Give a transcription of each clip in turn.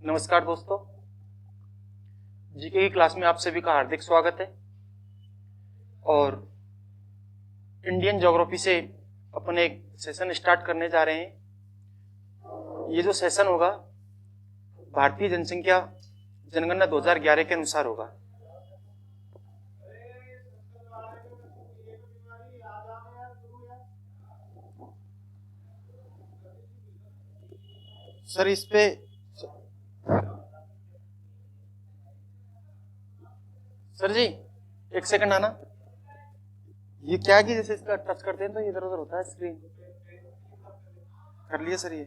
नमस्कार दोस्तों, जीके की क्लास में आप सभी का हार्दिक स्वागत है। और इंडियन ज्योग्राफी से अपन एक सेशन स्टार्ट करने जा रहे हैं। ये जो सेशन होगा भारतीय जनसंख्या जनगणना 2011 के अनुसार होगा। सर इस पे सर जी एक सेकंड आना। ये क्या कि जैसे इसका टच करते हैं तो इधर उधर होता है स्क्रीन। कर लिया सर ये।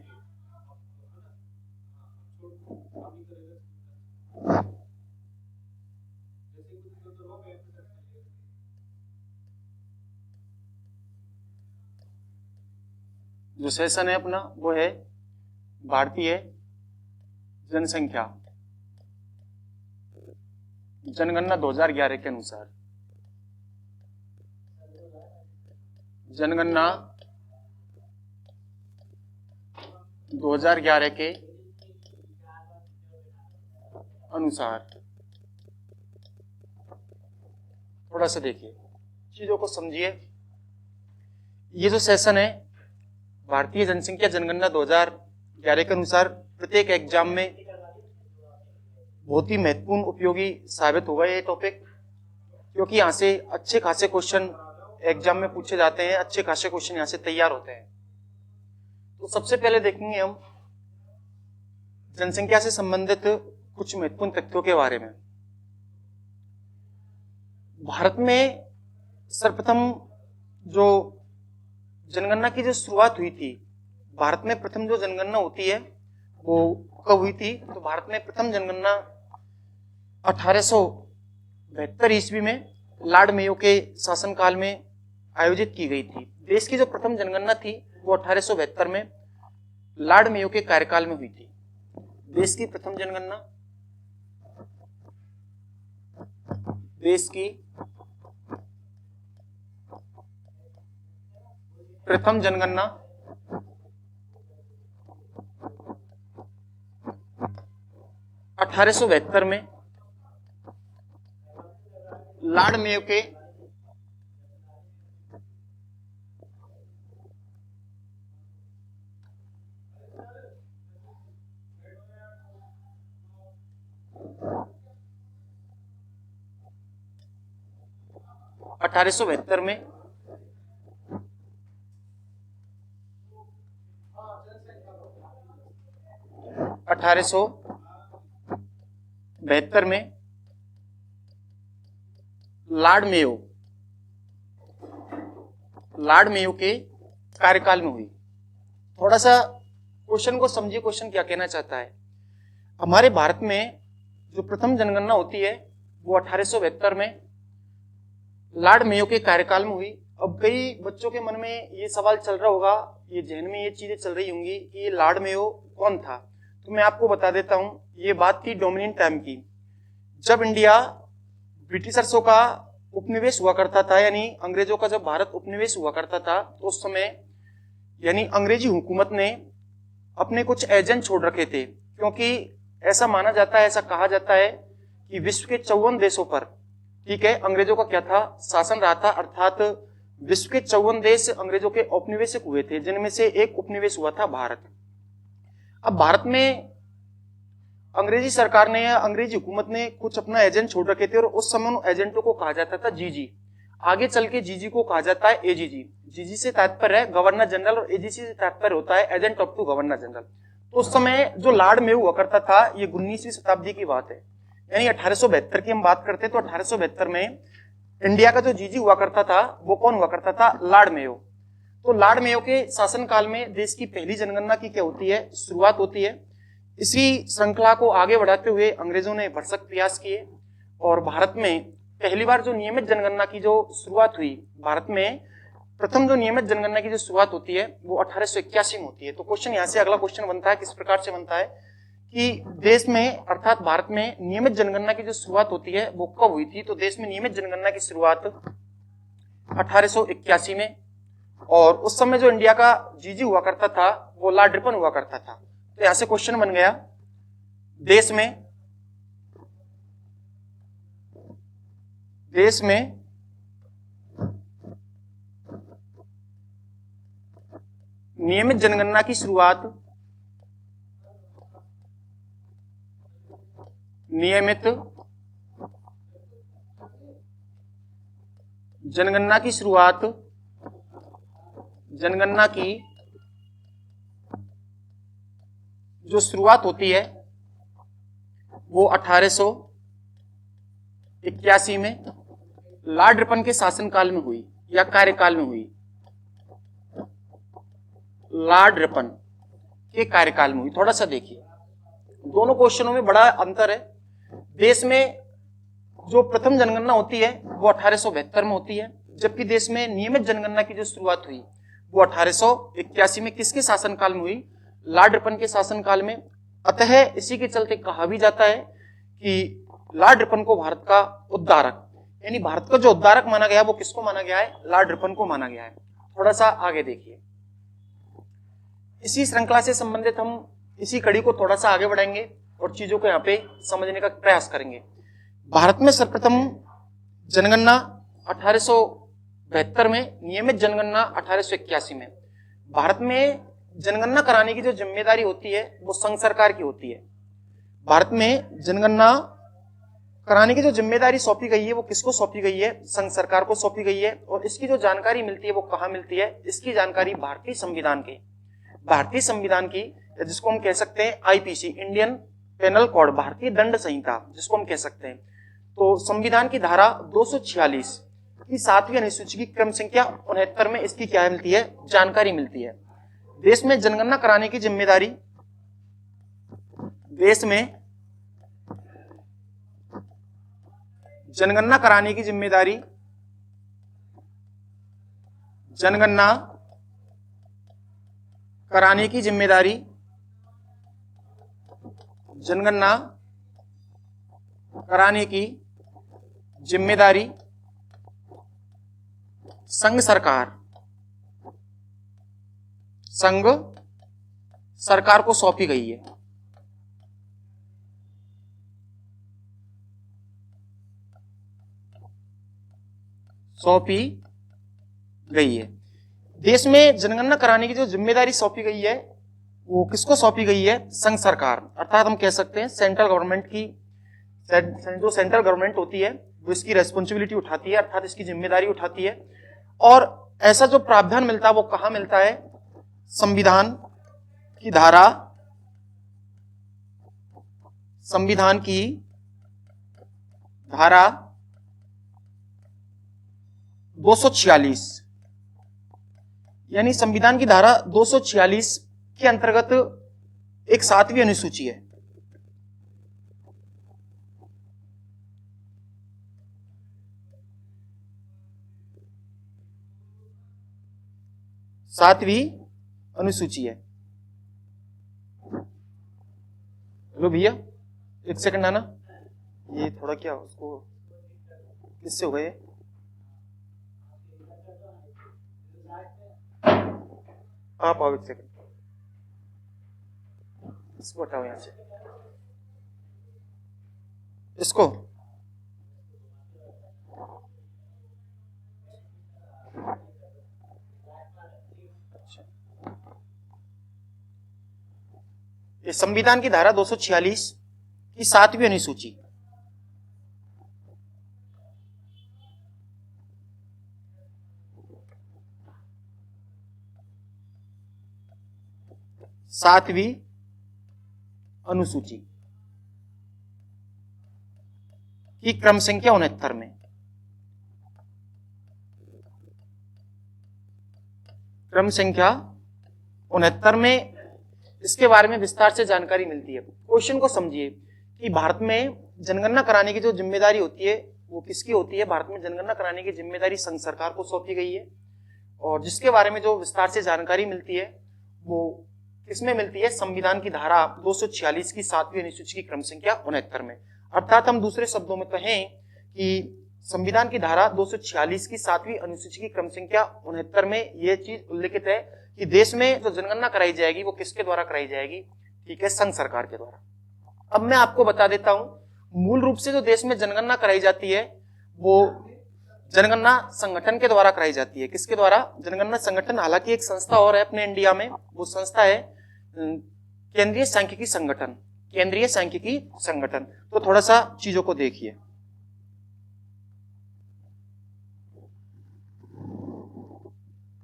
जो सेशन है अपना वो है भारतीय जनसंख्या जनगणना 2011 के अनुसार। जनगणना 2011 के अनुसार थोड़ा सा देखिए, चीजों को समझिए। ये जो सेशन है भारतीय जनसंख्या जनगणना 2011 के अनुसार प्रत्येक एग्जाम में बहुत ही महत्वपूर्ण उपयोगी साबित होगा ये टॉपिक, क्योंकि यहाँ से अच्छे खासे क्वेश्चन एग्जाम में पूछे जाते हैं, अच्छे खासे क्वेश्चन यहाँ से तैयार होते हैं। तो सबसे पहले देखेंगे हम जनसंख्या से संबंधित कुछ महत्वपूर्ण तथ्यों के बारे में। भारत में सर्वप्रथम जो जनगणना की जो शुरुआत हुई थी, भारत में प्रथम जो जनगणना होती है वो कब हुई थी? तो भारत में प्रथम जनगणना 1872 ईस्वी में लॉर्ड मेयो के शासनकाल में आयोजित की गई थी। देश की जो प्रथम जनगणना थी वो 1872 में लॉर्ड मेयो के कार्यकाल में हुई थी। देश की प्रथम जनगणना, देश की प्रथम जनगणना 1872 में लॉर्ड मेयो के 1872 में लॉर्ड मेयो के कार्यकाल में हुई। थोड़ा सा क्वेश्चन को समझिए, क्वेश्चन क्या कहना चाहता है। हमारे भारत में जो प्रथम जनगणना होती है वो 1872 में लॉर्ड मेयो के कार्यकाल में हुई। अब कई बच्चों के मन में ये सवाल चल रहा होगा, ये जहन में ये चीजें चल रही होंगी कि ये लॉर्ड मेयो कौन था। तो मैं आपको बता देता हूं, ये बात थी डोमिनियन टाइम की, जब इंडिया ब्रिटिशर्सों का उपनिवेश हुआ करता था, यानी अंग्रेजों का जब भारत उपनिवेश हुआ करता था, तो उस समय यानी अंग्रेजी हुकूमत ने अपने कुछ एजेंट छोड़ रखे थे, क्योंकि ऐसा माना जाता है, ऐसा कहा जाता है कि विश्व के 54 देशों पर, ठीक है, अंग्रेजों का क्या था, शासन रहा था। अर्थात विश्व के 54 देश अंग्रेजों के औपनिवेशिक हुए थे, जिनमें से एक उपनिवेश हुआ था भारत। अब भारत में अंग्रेजी सरकार ने या अंग्रेजी हुकूमत ने कुछ अपना एजेंट छोड़ रखे थे, और उस समय उन एजेंटों को कहा जाता था जीजी। आगे चल के जीजी को कहा जाता है एजीजी। जीजी से तात्पर्य है गवर्नर जनरल, और एजीसी से तात्पर्य होता है agent of to governor general. तो उस समय जो लॉर्ड मेयो हुआ करता था, ये 19वीं शताब्दी की बात है, यानी 1872 की हम बात करते हैं। तो 1872 में इंडिया का जो जीजी हुआ करता था वो कौन हुआ करता था? Lord Mayo. तो लॉर्ड मेयो के शासनकाल में देश की पहली जनगणना की क्या होती है? शुरुआत होती है। इसी श्रृंखला को आगे बढ़ाते हुए अंग्रेजों ने भरसक प्रयास किए, और भारत में पहली बार जो नियमित जनगणना की जो शुरुआत हुई, भारत में प्रथम जो नियमित जनगणना की जो शुरुआत होती है वो 1881 में होती है। तो क्वेश्चन यहाँ से अगला क्वेश्चन बनता है, किस प्रकार से बनता है कि देश में अर्थात भारत में नियमित जनगणना की जो शुरुआत होती है वो कब हुई थी? तो देश में नियमित जनगणना की शुरुआत 1881 में, और उस समय जो इंडिया का जीजी हुआ करता था वो लॉर्ड रिपन हुआ करता था। तो यहां से क्वेश्चन बन गया, देश में नियमित जनगणना की शुरुआत जनगणना की जो शुरुआत होती है वो 1881 में लॉर्ड रिपन के शासनकाल में हुई या कार्यकाल में हुई। लॉर्ड रिपन के कार्यकाल में हुई। थोड़ा सा देखिए, दोनों क्वेश्चनों में बड़ा अंतर है। देश में जो प्रथम जनगणना होती है वो 1872 में होती है, जबकि देश में नियमित जनगणना की जो शुरुआत हुई वो 1881 में किसके शासनकाल में हुई? लॉर्ड रिपन के शासनकाल में। अतः इसी के चलते कहा भी जाता है कि लॉर्ड रिपन को भारत का उद्धारक, यानी भारत का जो उद्धारक माना गया वो किसको माना गया है? लॉर्ड रिपन को माना गया है। थोड़ा सा आगे देखिए, इसी श्रृंखला से संबंधित हम इसी कड़ी को थोड़ा सा आगे बढ़ाएंगे और चीजों को यहाँ पे समझने का प्रयास करेंगे। भारत में सर्वप्रथम जनगणना 1872 में, नियमित जनगणना 1881 में। भारत में जनगणना कराने की जो जिम्मेदारी होती है वो संघ सरकार की होती है। भारत में जनगणना कराने की जो जिम्मेदारी सौंपी गई है वो किसको सौंपी गई है? संघ सरकार को सौंपी गई है। और इसकी जो जानकारी मिलती है वो कहाँ मिलती है? इसकी जानकारी भारतीय संविधान की, जिसको हम कह सकते हैं आईपीसी, इंडियन पेनल कोड, भारतीय दंड संहिता जिसको हम कह सकते हैं। तो संविधान की धारा 246 की 7वीं अनुसूची की क्रम संख्या 69 में इसकी क्या मिलती है? जानकारी मिलती है। देश में जनगणना कराने की जिम्मेदारी, देश में जनगणना कराने की जिम्मेदारी, जनगणना कराने की जिम्मेदारी, जनगणना कराने की जिम्मेदारी संघ सरकार को सौंपी गई है। सौंपी गई है। देश में जनगणना कराने की जो जिम्मेदारी सौंपी गई है वो किसको सौंपी गई है? संघ सरकार, अर्थात हम कह सकते हैं सेंट्रल गवर्नमेंट की, जो सेंट्रल गवर्नमेंट होती है वो इसकी रेस्पॉन्सिबिलिटी उठाती है, अर्थात इसकी जिम्मेदारी उठाती है। और ऐसा जो प्रावधान मिलता है वो कहां मिलता है? संविधान की धारा 246, यानी संविधान की धारा 246 के अंतर्गत एक 7वीं अनुसूची है। सातवीं अनुसूची है। लो भैया, एक सेकंड आना, ये थोड़ा क्या उसको किससे हो गए? आप आओ एक सेकंड, इसको हटाओ यहां से, इसको ये संविधान की धारा 246 की 7वीं अनुसूची, सातवीं अनुसूची की क्रम संख्या 69 में, क्रम संख्या 69 में इसके बारे में विस्तार से जानकारी मिलती है। क्वेश्चन को समझिए कि भारत में जनगणना कराने की जो जिम्मेदारी होती है वो किसकी होती है? भारत में जनगणना कराने की जिम्मेदारी संघ सरकार को सौंपी गई है, और जिसके बारे में जो विस्तार से जानकारी मिलती है वो किसमें मिलती है? संविधान की धारा 246 की 7वीं अनुसूची की क्रम संख्या 69 में। अर्थात हम दूसरे शब्दों में कहें कि संविधान की धारा 246 की 7वीं अनुसूची की क्रम संख्या 69 में यह चीज उल्लिखित है कि देश में जो जनगणना कराई जाएगी वो किसके द्वारा कराई जाएगी? ठीक है, संघ सरकार के द्वारा। अब मैं आपको बता देता हूं, मूल रूप से जो देश में जनगणना कराई जाती है वो जनगणना संगठन के द्वारा कराई जाती है। किसके द्वारा? जनगणना संगठन। हालांकि एक संस्था और है अपने इंडिया में, वो संस्था है केंद्रीय सांख्यिकी संगठन। केंद्रीय सांख्यिकी संगठन। तो थोड़ा सा चीजों को देखिए।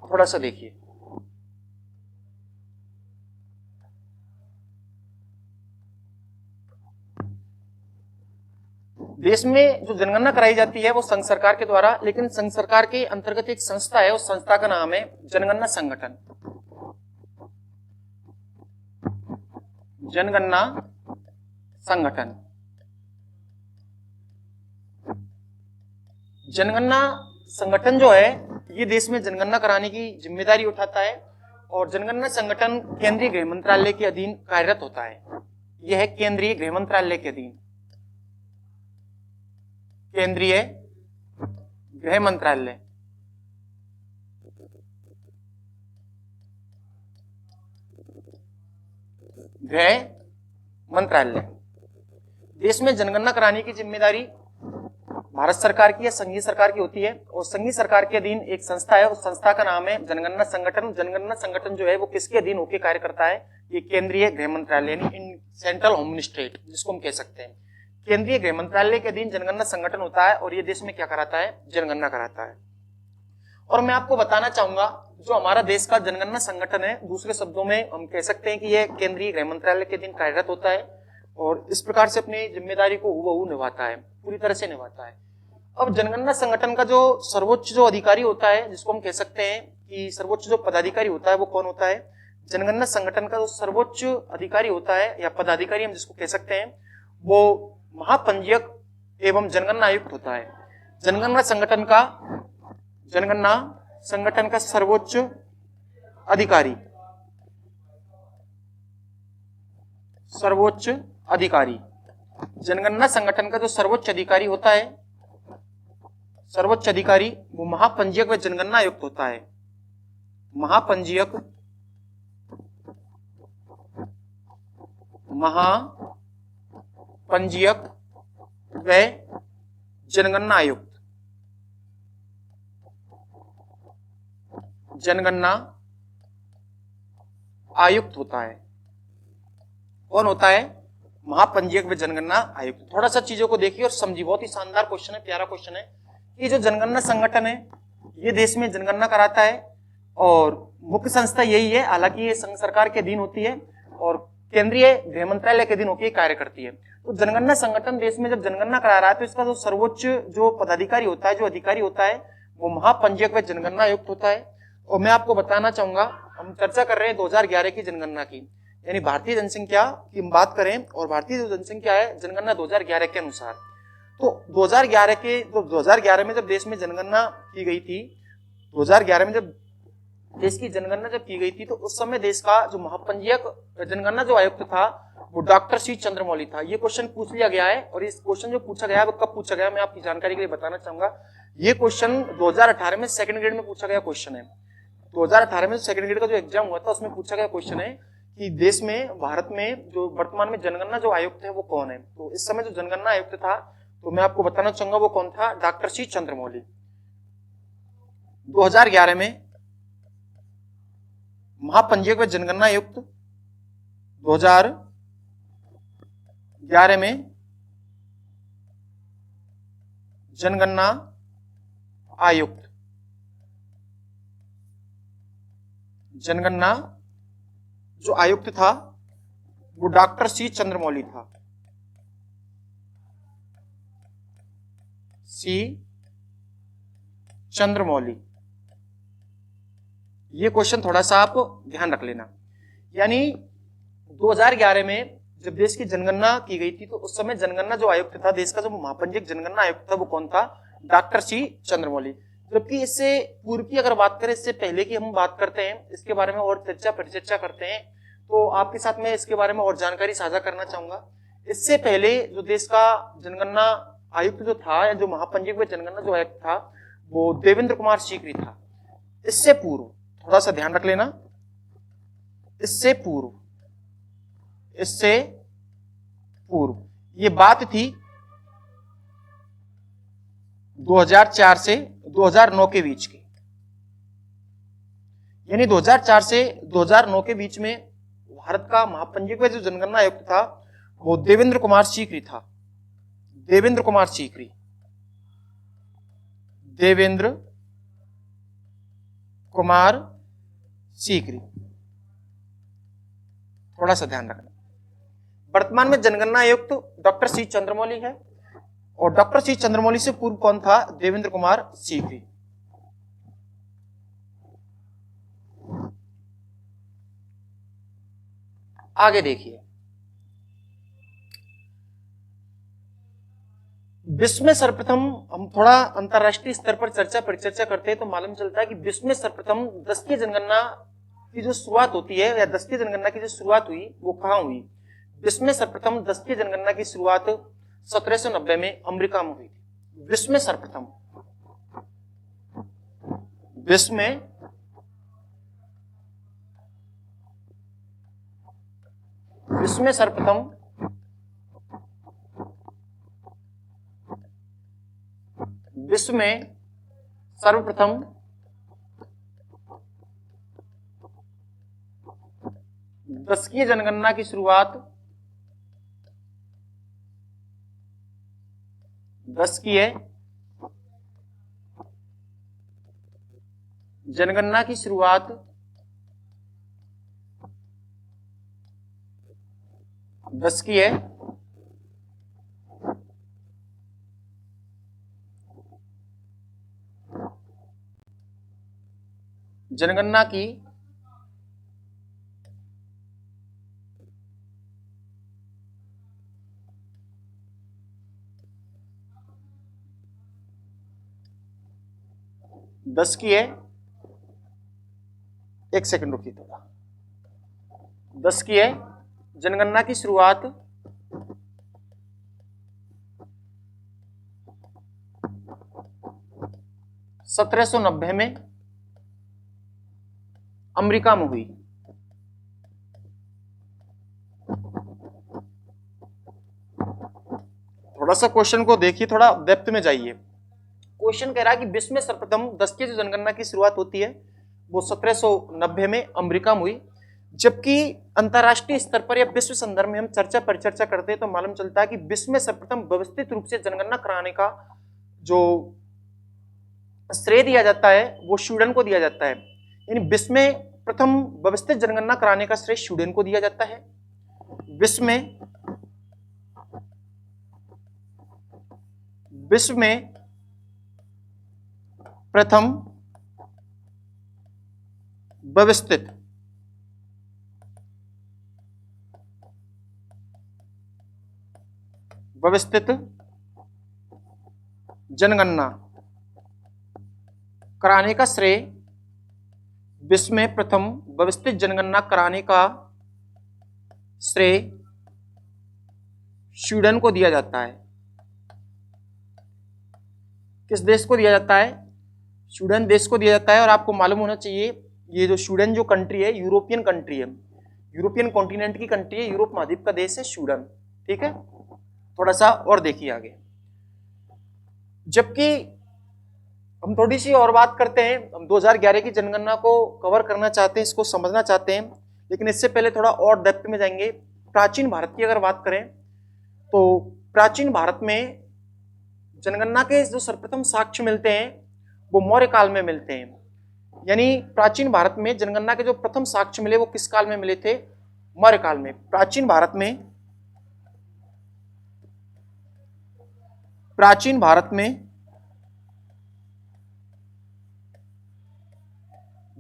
थोड़ा सा देखिए, देश में जो जनगणना कराई जाती है वो संघ सरकार के द्वारा, लेकिन संघ सरकार के अंतर्गत एक संस्था है, उस संस्था का नाम है जनगणना संगठन। जनगणना संगठन। जनगणना संगठन जो है ये देश में जनगणना कराने की जिम्मेदारी उठाता है और जनगणना संगठन केंद्रीय गृह मंत्रालय के अधीन कार्यरत होता है। यह है केंद्रीय गृह मंत्रालय के अधीन, केंद्रीय गृह मंत्रालय। गृह मंत्रालय। देश में जनगणना कराने की जिम्मेदारी भारत सरकार की या संघीय सरकार की होती है और संघीय सरकार के अधीन एक संस्था है, उस संस्था का नाम है जनगणना संगठन। जनगणना संगठन जो है वो किसके अधीन होकर कार्य करता है? ये केंद्रीय गृह मंत्रालय यानी सेंट्रल होम मिनिस्ट्रेट जिसको हम कह सकते हैं। केंद्रीय गृह मंत्रालय के अधीन जनगणना संगठन होता है और ये देश में क्या कराता है? जनगणना कराता है। और मैं आपको बताना चाहूंगा जो हमारा देश का जनगणना संगठन है, दूसरे शब्दों में हम कह सकते हैं कि यह केंद्रीय गृह मंत्रालय के अधीन कार्यरत होता है और इस प्रकार से अपनी जिम्मेदारी को हूबहू निभाता है, पूरी तरह से निभाता है। अब जनगणना संगठन का जो सर्वोच्च जो अधिकारी होता है, जिसको हम कह सकते हैं कि सर्वोच्च जो पदाधिकारी होता है वो कौन होता है? जनगणना संगठन का जो सर्वोच्च अधिकारी होता है या पदाधिकारी हम जिसको कह सकते हैं वो महापंजीयक एवं जनगणना आयुक्त होता है। जनगणना संगठन का सर्वोच्च अधिकारी, सर्वोच्च अधिकारी। जनगणना संगठन का जो सर्वोच्च अधिकारी होता है, सर्वोच्च अधिकारी, वो महापंजीयक व जनगणना आयुक्त होता है। महापंजीयक, महापंजीयक व जनगणना आयुक्त। जनगणना आयुक्त होता है। कौन होता है? महापंजीयक व जनगणना आयुक्त। थोड़ा सा चीजों को देखिए और समझिए, बहुत ही शानदार क्वेश्चन है, प्यारा क्वेश्चन है। ये जो जनगणना संगठन है ये देश में जनगणना कराता है और मुख्य संस्था यही है, हालांकि ये संघ सरकार के अधीन होती है और केंद्रीय गृह मंत्रालय के अधीन होकर कार्य करती है। तो जनगणना संगठन देश में जब जनगणना करा रहा है तो इसका जो सर्वोच्च जो पदाधिकारी होता है, जो अधिकारी होता है, वो महापंजीयक व जनगणना आयुक्त होता है। और मैं आपको बताना चाहूंगा, हम चर्चा कर रहे हैं 2011 की जनगणना की, यानी भारतीय जनसंख्या की हम बात करें और भारतीय जो जनसंख्या है जनगणना 2011 के अनुसार, तो 2011 में जब देश में जनगणना की गई थी, 2011 में जब देश की जनगणना जब की गई थी तो उस समय देश का जो महापंजीयक जनगणना जो आयुक्त था वो डॉक्टर सी चंद्रमौली था। ये क्वेश्चन पूछ लिया गया है और इस क्वेश्चन जो पूछा गया है वो कब पूछा गया, मैं आपकी जानकारी के लिए बताना चाहूंगा। ये क्वेश्चन 2018 में सेकंड ग्रेड में पूछा गया क्वेश्चन है। 2018 में सेकंड ग्रेड का जो एग्जाम हुआ था उसमें पूछा गया क्वेश्चन है कि देश में, भारत में जो वर्तमान में जनगणना जो आयुक्त है वो कौन है। तो इस समय जो जनगणना आयुक्त था तो मैं आपको बताना चाहूंगा वो कौन था? Doctor C Chandramouli. 2011 में महापंजीयक व जनगणना आयुक्त, 2011 में जनगणना आयुक्त, जनगणना जो आयुक्त था वो डॉक्टर सी चंद्रमौली था। सी चंद्रमौली। ये क्वेश्चन थोड़ा सा आप ध्यान रख लेना। यानी 2011 में जब देश की जनगणना की गई थी तो उस समय जनगणना जो आयुक्त था, देश का जो महापंजीयक जनगणना आयुक्त था वो कौन था? Doctor C Chandramouli. जबकि इससे पूर्व की अगर बात करें, इससे पहले की हम बात करते हैं, इसके बारे में और परिचर्चा करते हैं, तो आपके साथ में इसके बारे में और जानकारी साझा करना चाहूंगा। इससे पहले जो देश का जनगणना आयुक्त जो था या जो महापंजीयक व जनगणना जो आयुक्त था वो देवेंद्र कुमार सीकरी था। इससे पूर्व, थोड़ा सा ध्यान रख लेना, इससे पूर्व। ये बात थी 2004 से 2009 के बीच की, यानी 2004 से 2009 के बीच में भारत का महापंजीकृत जो जनगणना आयुक्त था वो देवेंद्र कुमार सीकरी था। देवेंद्र कुमार सीकरी, देवेंद्र कुमार सीकरी, थोड़ा सा ध्यान रखना। वर्तमान में जनगणना आयुक्त डॉक्टर सी चंद्रमौली है, और डॉक्टर सी चंद्रमौली से पूर्व कौन था? देवेंद्र कुमार सीकरी। आगे देखिए, विश्व में सर्वप्रथम, हम थोड़ा अंतरराष्ट्रीय स्तर पर परिचर्चा करते हैं तो मालूम चलता है कि विश्व में सर्वप्रथम दशकीय जनगणना की जो शुरुआत होती है, या दशकीय जनगणना की जो शुरुआत हुई वो कहां हुई? विश्व में सर्वप्रथम दशकीय जनगणना की शुरुआत 1790 में अमेरिका में हुई थी। विश्व में सर्वप्रथम, विश्व में सर्वप्रथम दशकीय जनगणना की शुरुआत जनगणना की एक सेकंड रुकिए थोड़ा। दशकीय जनगणना की शुरुआत 1790 में अमेरिका में हुई। थोड़ा सा क्वेश्चन को देखिए, थोड़ा डेप्थ में जाइए। क्वेश्चन कह रहा है कि विश्व में सर्वप्रथम दशकीय जनगणना की शुरुआत होती है वो 1790 में अमेरिका में हुई, जबकि अंतरराष्ट्रीय स्तर पर या विश्व संदर्भ में हम परिचर्चा करते हैं तो मालूम चलता है कि विश्व में सर्वप्रथम व्यवस्थित रूप से जनगणना कराने का जो श्रेय दिया जाता है वो स्वीडन को दिया जाता है। यानी विश्व में प्रथम व्यवस्थित जनगणना कराने का श्रेय स्वीडन को दिया जाता है। विश्व में प्रथम व्यवस्थित जनगणना कराने का श्रेय, विश्व में प्रथम व्यवस्थित जनगणना कराने का श्रेय स्वीडन को दिया जाता है। किस देश को दिया जाता है? स्वीडन देश को दिया जाता है। और आपको मालूम होना चाहिए ये जो स्वीडन जो कंट्री है यूरोपियन कंट्री है, यूरोपियन कॉन्टिनेंट की कंट्री है, यूरोप महाद्वीप का देश है स्वीडन। ठीक है, थोड़ा सा और देखिए आगे। जबकि हम थोड़ी सी और बात करते हैं, हम 2011 की जनगणना को कवर करना चाहते हैं, इसको समझना चाहते हैं, लेकिन इससे पहले थोड़ा और डेप्थ में जाएंगे। प्राचीन भारत की अगर बात करें तो प्राचीन भारत में जनगणना के जो सर्वप्रथम साक्ष्य मिलते हैं वो मौर्य काल में मिलते हैं। यानी प्राचीन भारत में जनगणना के जो प्रथम साक्ष्य मिले वो किस काल में मिले थे? मौर्य काल में। प्राचीन भारत में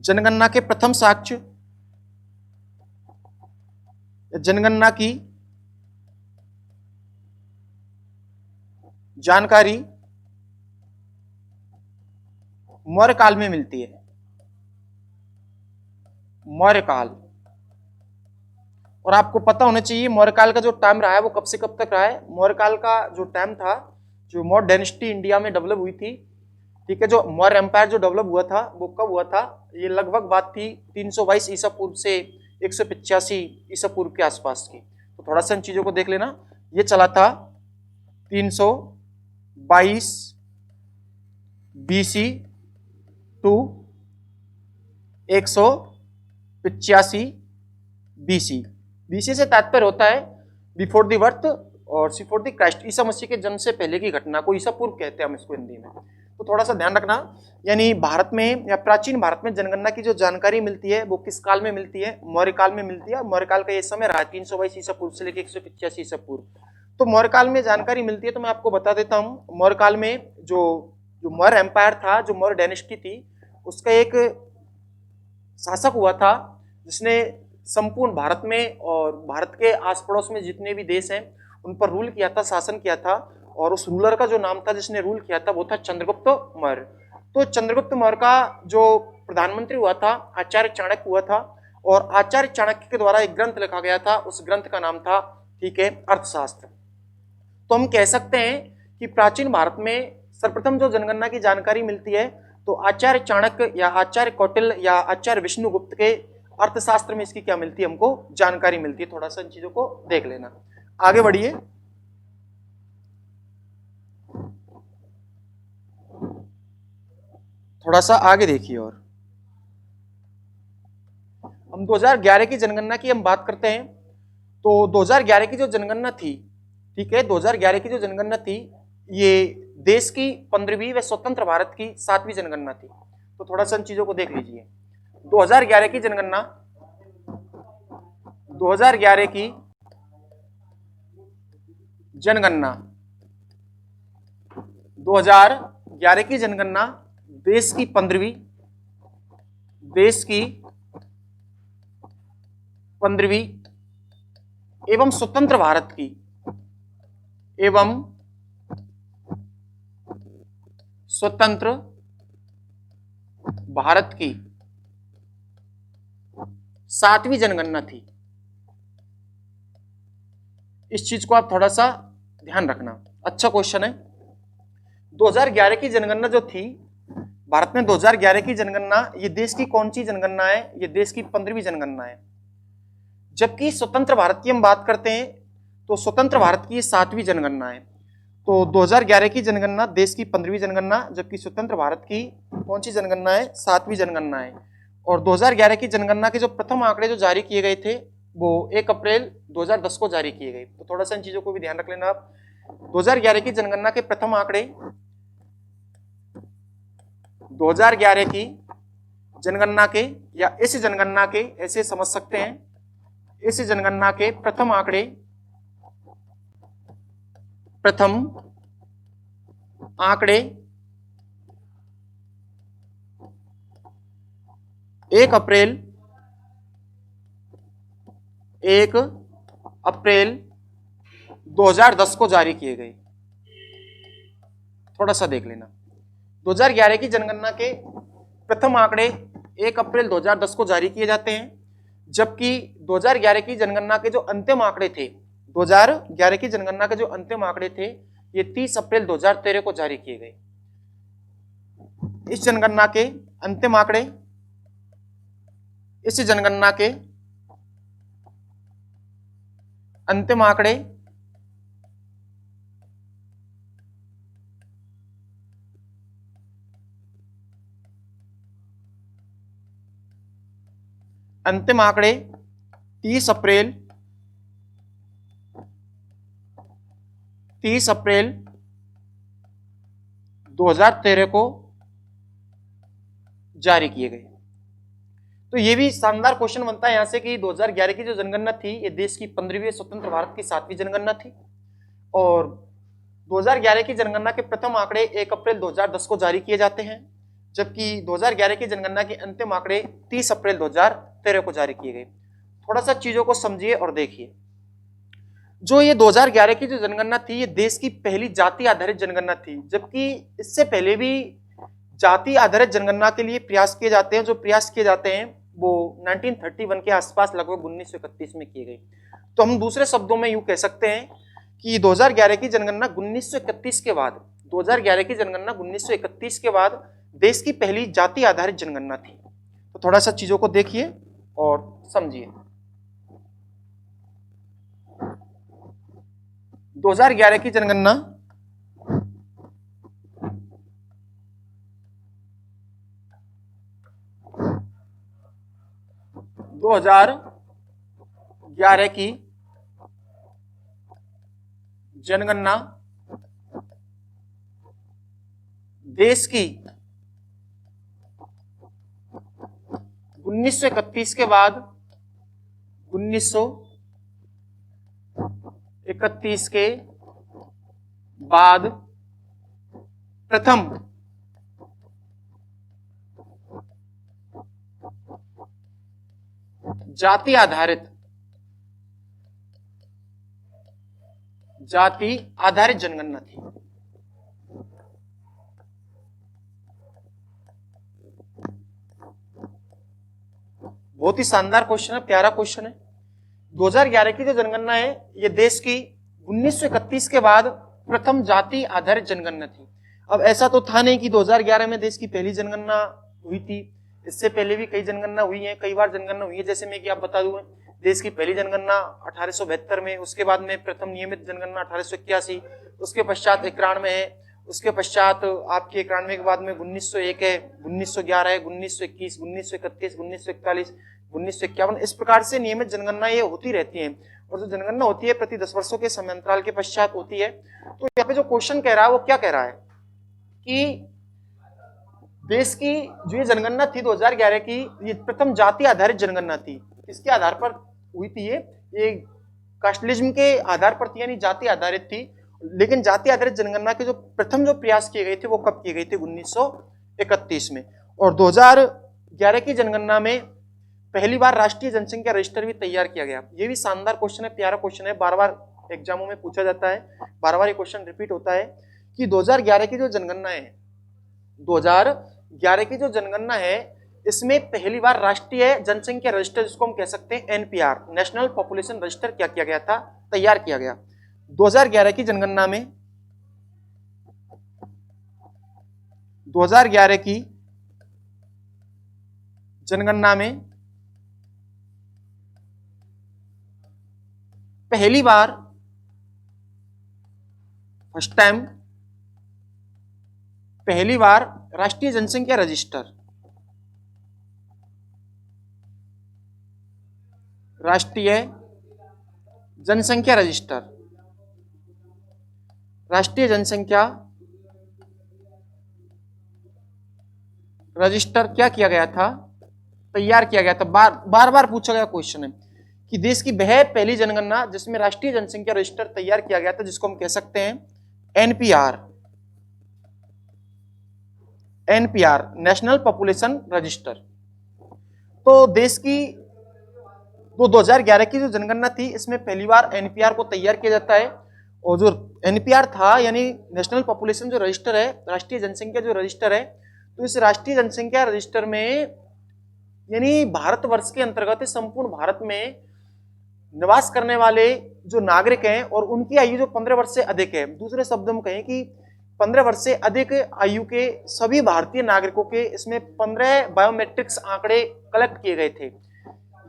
जनगणना के प्रथम साक्ष्य, जनगणना की जानकारी मौर्य काल में मिलती है। मौर्य काल, और आपको पता होना चाहिए मौर्य काल का जो टाइम रहा है वो कब से कब तक रहा है। मौर्य काल का जो टाइम था, जो मौर्य डायनेस्टी इंडिया में डेवलप हुई थी, ठीक है, जो मौर्य एम्पायर जो डेवलप हुआ था वो कब हुआ था? ये लगभग बात थी 322 ईसा पूर्व से 185 ईसा पूर्व के आसपास की। तो थोड़ा सा इन चीजों को देख लेना। ये चला था 322 BC टू 185 BC। BC से तात्पर्य होता है बिफोर द बर्थ और before the Christ, Isa Masih के जन्म से पहले की घटना को ईसा पूर्व कहते हैं हम इसको हिंदी में। तो थोड़ा सा ध्यान रखना, यानी भारत में या प्राचीन भारत में जनगणना की जो जानकारी मिलती है वो किस काल में मिलती है? मौर्य काल में मिलती है। मौर्य काल का ये समय रहा 322 ईसा पूर्व से लेकर 185 ईसा पूर्व। तो मौर्य काल में जानकारी मिलती है, तो मैं आपको बता देता हूँ। मौर्य काल में जो मौर्य एम्पायर था, जो मौर्य डायनेस्टी थी, उसका एक शासक हुआ था जिसने संपूर्ण भारत में और भारत के आस पड़ोस में जितने भी देश हैं उन पर रूल किया था, शासन किया था। और उस रूलर का जो नाम था जिसने रूल किया था वो था चंद्रगुप्त मौर्य। तो चंद्रगुप्त मौर्य का जो प्रधानमंत्री हुआ था आचार्य चाणक्य हुआ था, और आचार्य चाणक्य के द्वारा एक ग्रंथ लिखा गया था, उस ग्रंथ का नाम था, ठीक है, अर्थशास्त्र। तो हम कह सकते हैं कि प्राचीन भारत में सर्वप्रथम जो जनगणना की जानकारी मिलती है तो आचार्य चाणक्य या आचार्य कौटिल्य या आचार्य विष्णुगुप्त के अर्थशास्त्र में इसकी क्या मिलती है, हमको जानकारी मिलती है। थोड़ा सा इन चीजों को देख लेना। आगे बढ़िए, थोड़ा सा आगे देखिए। और हम 2011 की जनगणना की हम बात करते हैं। तो 2011 की जो जनगणना थी, ठीक है, 2011 की जो जनगणना थी ये देश की 15वीं व स्वतंत्र भारत की 7वीं जनगणना थी। तो थोड़ा सा इन चीजों को देख लीजिए। 2011 की जनगणना, 2011 की जनगणना, 2011 की जनगणना देश की 15वीं एवं स्वतंत्र भारत की स्वतंत्र भारत की 7वीं जनगणना थी। इस चीज को आप थोड़ा सा ध्यान रखना, अच्छा क्वेश्चन है। 2011 की जनगणना जो थी भारत में, 2011 की जनगणना ये देश की कौन सी जनगणना है? ये देश की 15वीं जनगणना है। जबकि स्वतंत्र भारत की हम बात करते हैं तो स्वतंत्र भारत की 7वीं जनगणना है। तो 2011 की जनगणना देश की 15वीं जनगणना, जबकि स्वतंत्र भारत की कौन सी जनगणना है? 7वीं जनगणना है। और 2011 की जनगणना के जो प्रथम आंकड़े जो जारी किए गए थे वो 1 अप्रैल 2010 को जारी किए गए। तो थोड़ा सा इन चीजों को भी ध्यान रख लेना आप। 2011 की जनगणना के प्रथम आंकड़े, 2011 की जनगणना के या इस जनगणना के, ऐसे समझ सकते हैं, इस जनगणना के प्रथम आंकड़े, प्रथम आंकड़े 1 अप्रैल 2010 को जारी किए गए। थोड़ा सा देख लेना। 2011 की जनगणना के प्रथम आंकड़े 1 अप्रैल 2010 को जारी किए जाते हैं, जबकि 2011 की जनगणना के जो अंतिम आंकड़े थे, 2011 की जनगणना के जो अंतिम आंकड़े थे ये 30 अप्रैल 2013 को जारी किए गए। इस जनगणना के अंतिम आंकड़े, इस जनगणना के अंतिम आंकड़े अंतिम आंकड़े 30 अप्रैल 2013 को जारी किए गए। तो ये भी शानदार क्वेश्चन बनता है यहां से कि 2011 की जो जनगणना थी ये देश की 15वीं स्वतंत्र भारत की 7वीं जनगणना थी, और 2011 की जनगणना के प्रथम आंकड़े 1 अप्रैल 2010 को जारी किए जाते हैं, जबकि 2011 की जनगणना के अंतिम आंकड़े 30 अप्रैल 2013 को जारी किए गए। थोड़ा सा चीजों को समझिए और देखिए। जो ये 2011 की जो जनगणना थी ये देश की पहली जाति आधारित जनगणना थी, जबकि इससे पहले भी जाति आधारित जनगणना के लिए प्रयास किए जाते हैं। जो प्रयास किए जाते हैं वो 1931 के आसपास लगभग 1931 में किए गए। तो हम दूसरे शब्दों में यूं कह सकते हैं कि 2011 की जनगणना 1931 के बाद, 2011 की जनगणना 1931 के बाद देश की पहली जाति आधारित जनगणना थी। तो थोड़ा सा चीजों को देखिए और समझिए। 2011 की जनगणना 2011 की जनगणना देश की 1931 के बाद 1931 के बाद प्रथम जाति आधारित जनगणना थी। बहुत ही शानदार क्वेश्चन है, प्यारा क्वेश्चन है। 2011 की जो जनगणना है ये देश की 1931 के बाद प्रथम जाति आधारित जनगणना थी। अब ऐसा तो था नहीं कि 2011 में देश की पहली जनगणना हुई थी, इससे पहले भी कई जनगणना हुई है, कई बार जनगणना हुई है। जैसे मैं कि आप बता दूं, देश की पहली जनगणना 1872 में, उसके बाद में प्रथम नियमित जनगणना 1881, उसके पश्चात 91 है, उसके पश्चात आपके 91 के बाद में 1901 है, 1911 है, 1921, 1931, 1941, 1951, इस प्रकार से नियमित जनगणना ये होती रहती है। और जो जनगणना होती है प्रति 10 वर्षों के समयांतराल के पश्चात होती है। तो यहाँ पे जो क्वेश्चन कह रहा है वो क्या कह रहा है कि देश की जो ये जनगणना थी 2011 की, ये प्रथम जाति आधारित जनगणना थी। इसके आधार पर हुई थी, ये कास्टलिज्म के आधार पर थी, यानी जाति आधारित थी। लेकिन जाति आधारित जनगणना के जो प्रथम जो प्रयास किए गए थे वो कब किए गए थे? 1931 में। और 2011 की जनगणना में पहली बार राष्ट्रीय जनसंख्या रजिस्टर भी तैयार किया गया। ये भी शानदार क्वेश्चन है, प्यारा क्वेश्चन है, बार बार एग्जामों में पूछा जाता है, बार बार ये क्वेश्चन रिपीट होता है कि 2011 की जो जनगणना है, 2011 की जो जनगणना है, इसमें पहली बार राष्ट्रीय जनसंख्या रजिस्टर, जिसको हम कह सकते हैं एनपीआर, नेशनल पॉपुलेशन रजिस्टर, क्या किया गया था? तैयार किया गया। 2011 की जनगणना में 2011 की जनगणना में पहली बार, फर्स्ट टाइम, पहली बार राष्ट्रीय जनसंख्या रजिस्टर, राष्ट्रीय जनसंख्या रजिस्टर, राष्ट्रीय जनसंख्या रजिस्टर क्या किया गया था? तैयार किया गया था। बार बार पूछा गया क्वेश्चन है कि देश की वह पहली जनगणना जिसमें राष्ट्रीय जनसंख्या रजिस्टर तैयार किया गया था, जिसको हम कह सकते हैं NPR, NPR, national population register. तो देश की 2011 की जो जनगणना थी, इसमें पहली बार एनपीआर को तैयार किया जाता है। और जो एनपीआर था, यानी नेशनल पॉपुलेशन जो रजिस्टर है, राष्ट्रीय जनसंख्या जो रजिस्टर है, तो इस राष्ट्रीय जनसंख्या रजिस्टर में, यानी भारतवर्ष के अंतर्गत संपूर्ण भारत में निवास करने वाले जो नागरिक हैं और उनकी आयु जो 15 वर्ष से अधिक है, दूसरे शब्दों में कहें कि 15 वर्ष से अधिक आयु के सभी भारतीय नागरिकों के इसमें 15 बायोमेट्रिक्स आंकड़े कलेक्ट किए गए थे।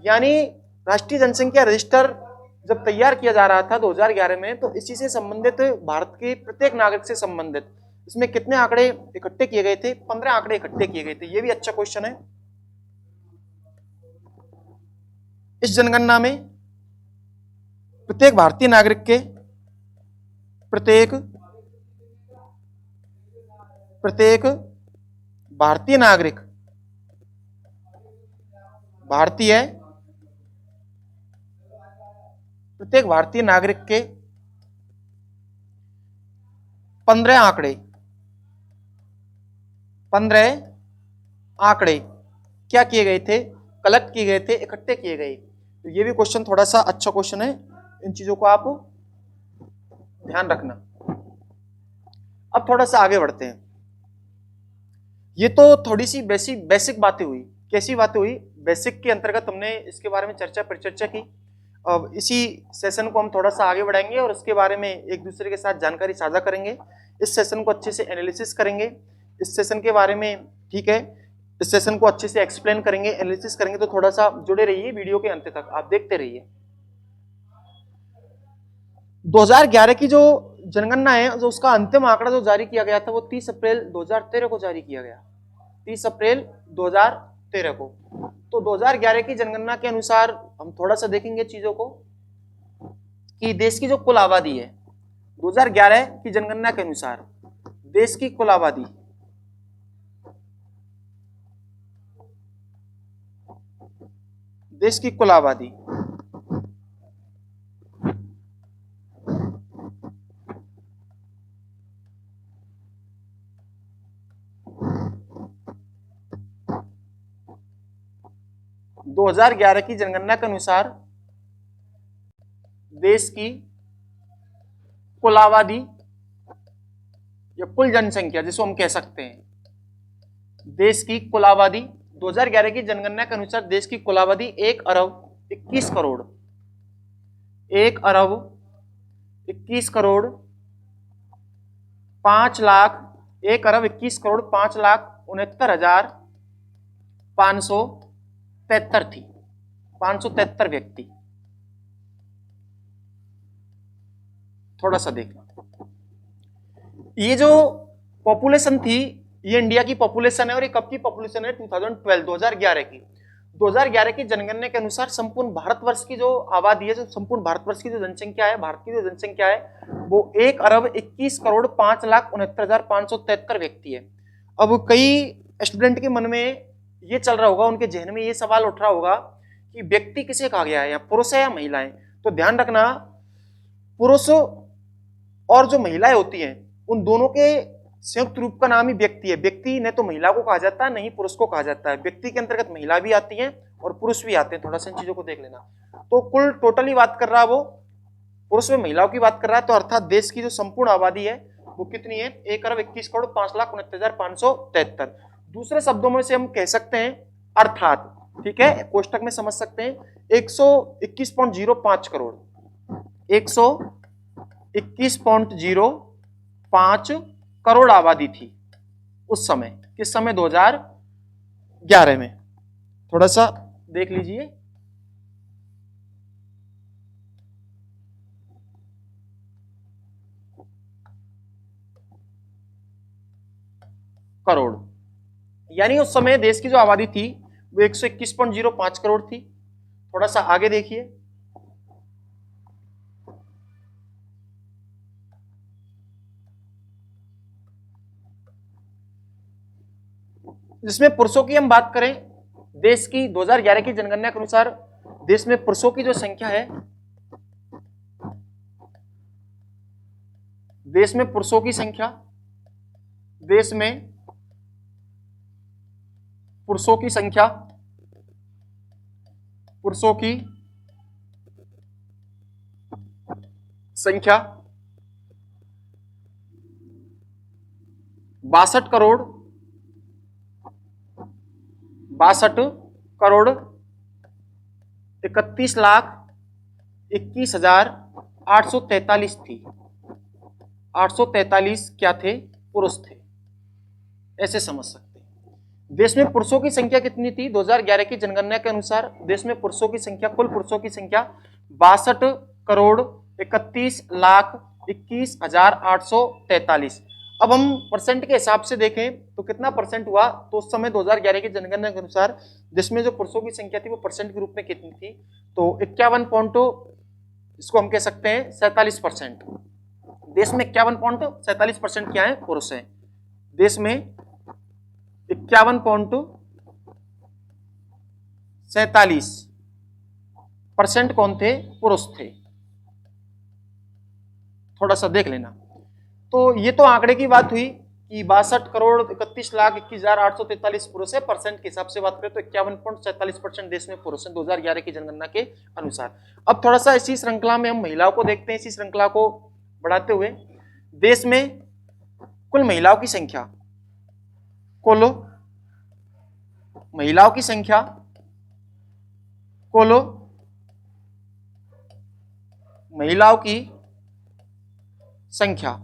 यानी राष्ट्रीय जनसंख्या रजिस्टर जब तैयार किया जा रहा था 2011 में, तो इसी से संबंधित, भारत के प्रत्येक नागरिक से संबंधित इसमें कितने आंकड़े इकट्ठे किए गए थे? 15 आंकड़े इकट्ठे किए गए थे। ये भी अच्छा क्वेश्चन है। इस जनगणना में प्रत्येक भारतीय नागरिक के, प्रत्येक भारतीय नागरिक, प्रत्येक भारतीय नागरिक के 15 आंकड़े क्या किए गए थे? कलेक्ट किए गए थे, इकट्ठे किए गए। तो ये भी क्वेश्चन थोड़ा सा अच्छा क्वेश्चन है, इन चीजों को आप ध्यान रखना। अब थोड़ा सा आगे बढ़ते हैं। ये तो थोड़ी सी बेसिक बातें हुई। कैसी बातें हुई? बेसिक के अंतर्गत हमने इसके बारे में परिचर्चा की। अब इसी सेशन को हम थोड़ा सा आगे बढ़ाएंगे और इसके बारे में एक दूसरे के साथ जानकारी साझा करेंगे। इस सेशन को अच्छे से एनालिसिस करेंगे, इस सेशन के बारे में, ठीक है, इस सेशन को अच्छे से एक्सप्लेन करेंगे, एनालिसिस करेंगे। तो थोड़ा सा जुड़े रहिए वीडियो के अंत तक, आप देखते रहिए। 2011 की जो जनगणना है, जो उसका अंतिम आंकड़ा जो जारी किया गया था वो 30 अप्रैल 2013 को जारी किया गया, 30 अप्रैल 2013 को। तो 2011 की जनगणना के अनुसार हम थोड़ा सा देखेंगे चीजों को कि देश की जो कुल आबादी है 2011 की जनगणना के अनुसार देश की कुल आबादी, देश की कुल आबादी 2011 की जनगणना के अनुसार देश की कुल आबादी या कुल जनसंख्या जिसको हम कह सकते हैं, देश की कुल आबादी 2011 की जनगणना के अनुसार देश की कुल आबादी 1 अरब 21 करोड़ 1 अरब 21 करोड़ 5 लाख 1 अरब 21 करोड़ 5,69,573 थी, 573 व्यक्ति। थोड़ा सा देखना, ये जो पॉपुलेशन थी ये इंडिया की पॉपुलेशन है और ये कब की पॉपुलेशन है? 2012 2011 की। 2011 की जनगणना के अनुसार संपूर्ण भारतवर्ष की जो आबादी है, जो संपूर्ण भारतवर्ष की जो जनसंख्या है, भारत की जो जनसंख्या है वो 1 अरब 21 करोड़ 5,69,573 व्यक्ति है। अब कई स्टूडेंट के मन में ये चल रहा होगा, उनके जहन में ये सवाल उठ रहा होगा कि व्यक्ति किसे कहा गया है, या पुरुष है या महिलाएं? तो ध्यान रखना, पुरुष और जो महिलाएं होती हैं उन दोनों के संयुक्त रूप का नाम ही व्यक्ति है। व्यक्ति न तो महिला को कहा जाता है, न ही पुरुष को कहा जाता है। व्यक्ति के अंतर्गत महिला भी आती है और पुरुष भी आते हैं। थोड़ा सा इन चीजों को देख लेना। तो कुल टोटली बात कर रहा है वो पुरुष में महिलाओं की बात कर रहा है, तो अर्थात देश की जो संपूर्ण आबादी है वो कितनी है? 1 अरब 21 करोड़ 5,69,573। दूसरे शब्दों में से हम कह सकते हैं अर्थात, ठीक है, कोष्टक में समझ सकते हैं 121.05 करोड़ 121.05 करोड़ आबादी थी उस समय। किस समय? 2011 में। थोड़ा सा देख लीजिए, करोड़, यानी उस समय देश की जो आबादी थी वो 121.05 करोड़ थी। थोड़ा सा आगे देखिए, जिसमें पुरुषों की हम बात करें, देश की 2011 की जनगणना के अनुसार देश में पुरुषों की जो संख्या है, देश में पुरुषों की संख्या, देश में पुरुषों की संख्या, पुरुषों की संख्या 62 करोड़ 31,21,843 थी। 843 क्या थे? पुरुष थे, ऐसे समझ सकते हैं। देश में पुरुषों की संख्या कितनी थी? 2011 की जनगणना के अनुसार देश में पुरुषों की संख्या, कुल पुरुषों की संख्या 62 करोड़ 31,21,843। अब हम परसेंट के हिसाब से देखें तो कितना परसेंट हुआ? तो उस समय 2011 की जनगणना के अनुसार देश में जो पुरुषों की संख्या थी वो परसेंट के रूप में कितनी थी? तो 51 इसको हम कह सकते हैं 47%। देश में 51.47% क्या है? पुरुष है। देश में 51.47% कौन थे? पुरुष थे। थोड़ा सा देख लेना। तो ये तो आंकड़े की बात हुई कि 62 करोड़ 31,21,843 पुरुष है। परसेंट के हिसाब से बात करें तो 51.47% देश में पुरुष है 2011 की जनगणना के अनुसार। अब थोड़ा सा इसी श्रृंखला में हम महिलाओं को देखते हैं। इसी श्रृंखला को बढ़ाते हुए देश में कुल महिलाओं की संख्या, कुल महिलाओं की संख्या, कुल महिलाओं की संख्या,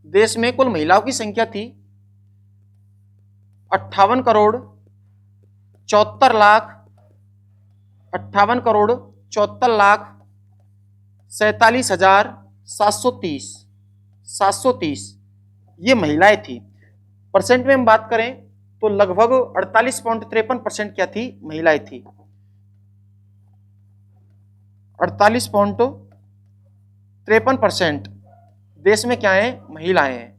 देश में कुल महिलाओं की संख्या थी 58 करोड़ 74 लाख 58 करोड़ 74 लाख 47,730 730 ये महिलाएं थी। परसेंट में हम बात करें तो लगभग 48.53% क्या थी, महिलाएं थी। 48.53% देश में क्या है, महिलाएं हैं।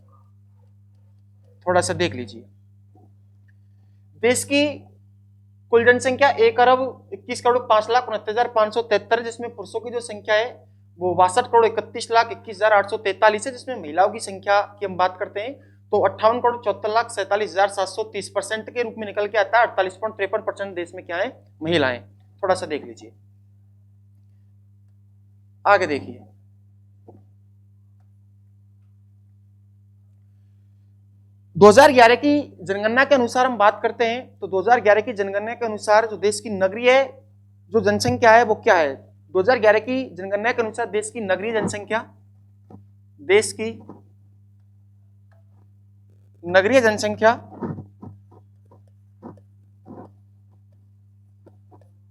थोड़ा सा देख लीजिए, देश की कुल जनसंख्या 1,21,05,69,573, जिसमें पुरुषों की जो संख्या है वो 62,31,21,843 है, जिसमें महिलाओं की संख्या की हम बात करते हैं तो 58,74,47,730% के रूप में निकल के आता है। 48.53% देश में क्या है, महिलाएं। थोड़ा सा देख लीजिए, आगे देखिए। 2011 की जनगणना के अनुसार हम बात करते हैं तो 2011 की जनगणना के अनुसार जो देश की नगरीय जो जनसंख्या है वो क्या है। 2011 की जनगणना के अनुसार देश की नगरीय जनसंख्या, देश की नगरीय जनसंख्या,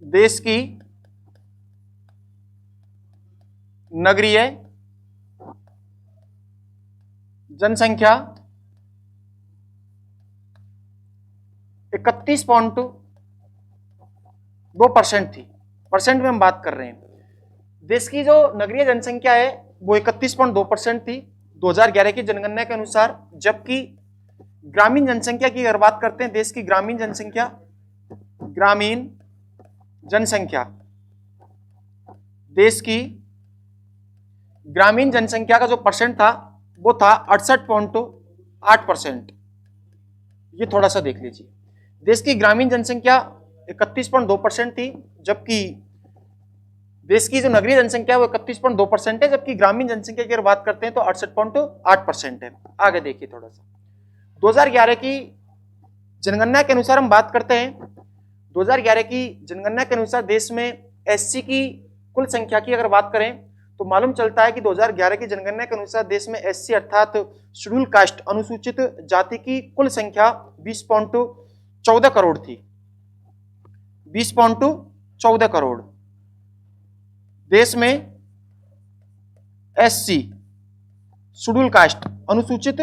देश की नगरीय जनसंख्या 31.2% थी। परसेंट में हम बात कर रहे हैं, देश की जो नगरीय जनसंख्या है वो 31.2% थी 2011 की जनगणना के अनुसार। जबकि ग्रामीण जनसंख्या की अगर बात करते हैं, देश की ग्रामीण जनसंख्या, ग्रामीण जनसंख्या, देश की ग्रामीण जनसंख्या का जो परसेंट था वो था 68.8%। ये थोड़ा सा देख लीजिए, देश की ग्रामीण जनसंख्या 31.2% थी, जबकि देश की जो नगरीय जनसंख्या है वो 31.2% है, जबकि ग्रामीण जनसंख्या की अगर बात करते हैं तो 68.8% है। आगे देखिए थोड़ा सा, 2011 की जनगणना के अनुसार हम बात करते हैं। 2011 की जनगणना के अनुसार देश में एससी की कुल संख्या की अगर बात करें तो मालूम चलता है कि 2011 की जनगणना के अनुसार देश में एससी अर्थात शेड्यूल कास्ट अनुसूचित जाति की कुल संख्या 20.14 करोड़ थी। 20.14 करोड़ देश में एससी शेड्यूल कास्ट अनुसूचित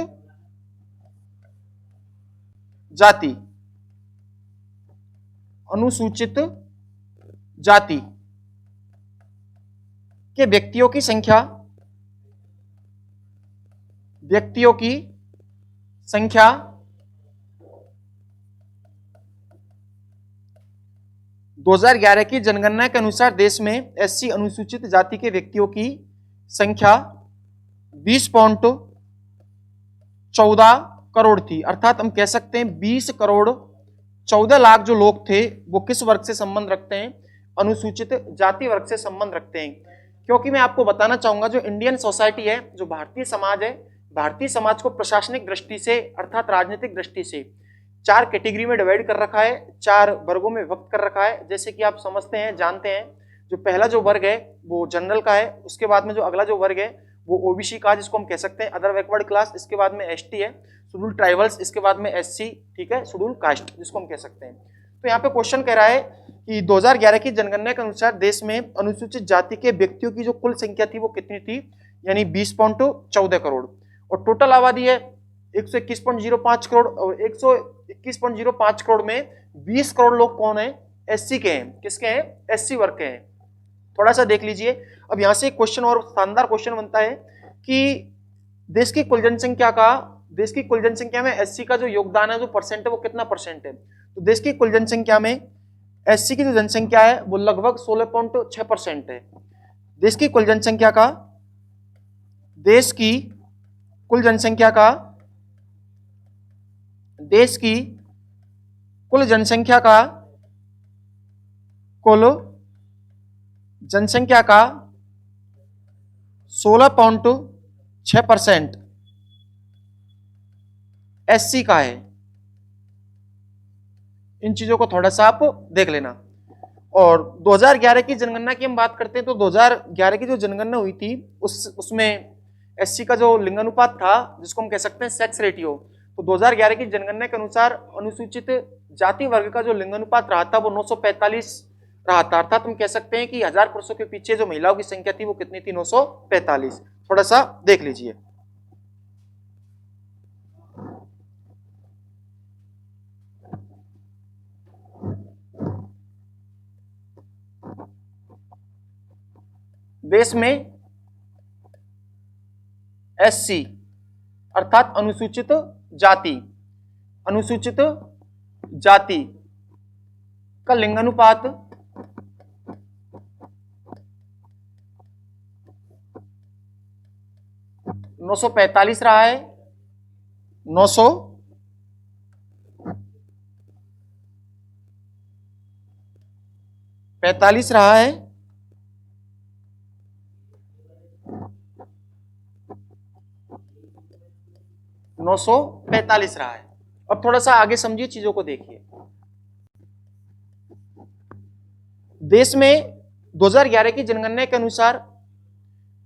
जाति, अनुसूचित जाति के व्यक्तियों की संख्या, व्यक्तियों की संख्या 2011 की जनगणना के अनुसार देश में एससी अनुसूचित जाति के व्यक्तियों की संख्या 20.14 करोड़ थी। अर्थात हम कह सकते हैं 20 करोड़ 14 लाख जो लोग थे वो किस वर्ग से संबंध रखते हैं, अनुसूचित जाति वर्ग से संबंध रखते हैं। क्योंकि मैं आपको बताना चाहूंगा जो इंडियन सोसाइटी है, जो भारतीय समाज है, भारतीय समाज को प्रशासनिक दृष्टि से अर्थात राजनीतिक दृष्टि से 4 कैटेगरी में डिवाइड कर रखा है, 4 वर्गों में विभक्त कर रखा है। जैसे कि आप समझते हैं, जानते हैं, जो पहला जो वर्ग है वो जनरल का है, उसके बाद में जो अगला जो वर्ग है वो ओबीसी का, जिसको हम कह सकते हैं अदर बैकवर्ड क्लास, इसके बाद में एसटी है, शेड्यूल ट्राइबल्स, इसके बाद में एससी, ठीक है, शेड्यूल कास्ट जिसको हम कह सकते हैं। तो यहाँ पे क्वेश्चन कह रहा है कि 2011 की जनगणना के अनुसार देश में अनुसूचित जाति के व्यक्तियों की जो कुल संख्या थी वो कितनी थी, यानी 20.14 करोड़, और टोटल आबादी है 121.05 करोड़, और 121.05 करोड़ में 20 करोड़ लोग कौन है, एससी के हैं। किसके हैं, एससी वर्ग के हैं। थोड़ा सा देख लीजिए, अब यहां से एक क्वेश्चन और शानदार क्वेश्चन बनता है कि देश की कुल जनसंख्या का, देश की कुल जनसंख्या में एससी का जो योगदान है, जो परसेंट है, वो कितना परसेंट है। तो देश की कुल जनसंख्या में एससी की जो जनसंख्या है वो लगभग 16.6% है। देश की कुल जनसंख्या का, देश की कुल जनसंख्या का, देश की कुल जनसंख्या का, कुल जनसंख्या का 16.6% एससी का है। इन चीजों को थोड़ा सा आप देख लेना। और 2011 की जनगणना की हम बात करते हैं तो 2011 की जो जनगणना हुई थी उसमें एससी का जो लिंगानुपात था, जिसको हम कह सकते हैं सेक्स रेटियो, तो 2011 की जनगणना के अनुसार अनुसूचित जाति वर्ग का जो लिंगानुपात रहा था वो रहा था, अर्थात हम कह सकते हैं कि 1000 पुरुषों के पीछे जो महिलाओं की संख्या थी वो कितनी थी, 945। थोड़ा सा देख लीजिए। देश में एससी अर्थात अनुसूचित जाति, अनुसूचित जाति का लिंगानुपात 945 रहा है, 945 रहा है। 945 रहा है। अब थोड़ा सा आगे समझिए, चीजों को देखिए। देश में 2011 की जनगणना के अनुसार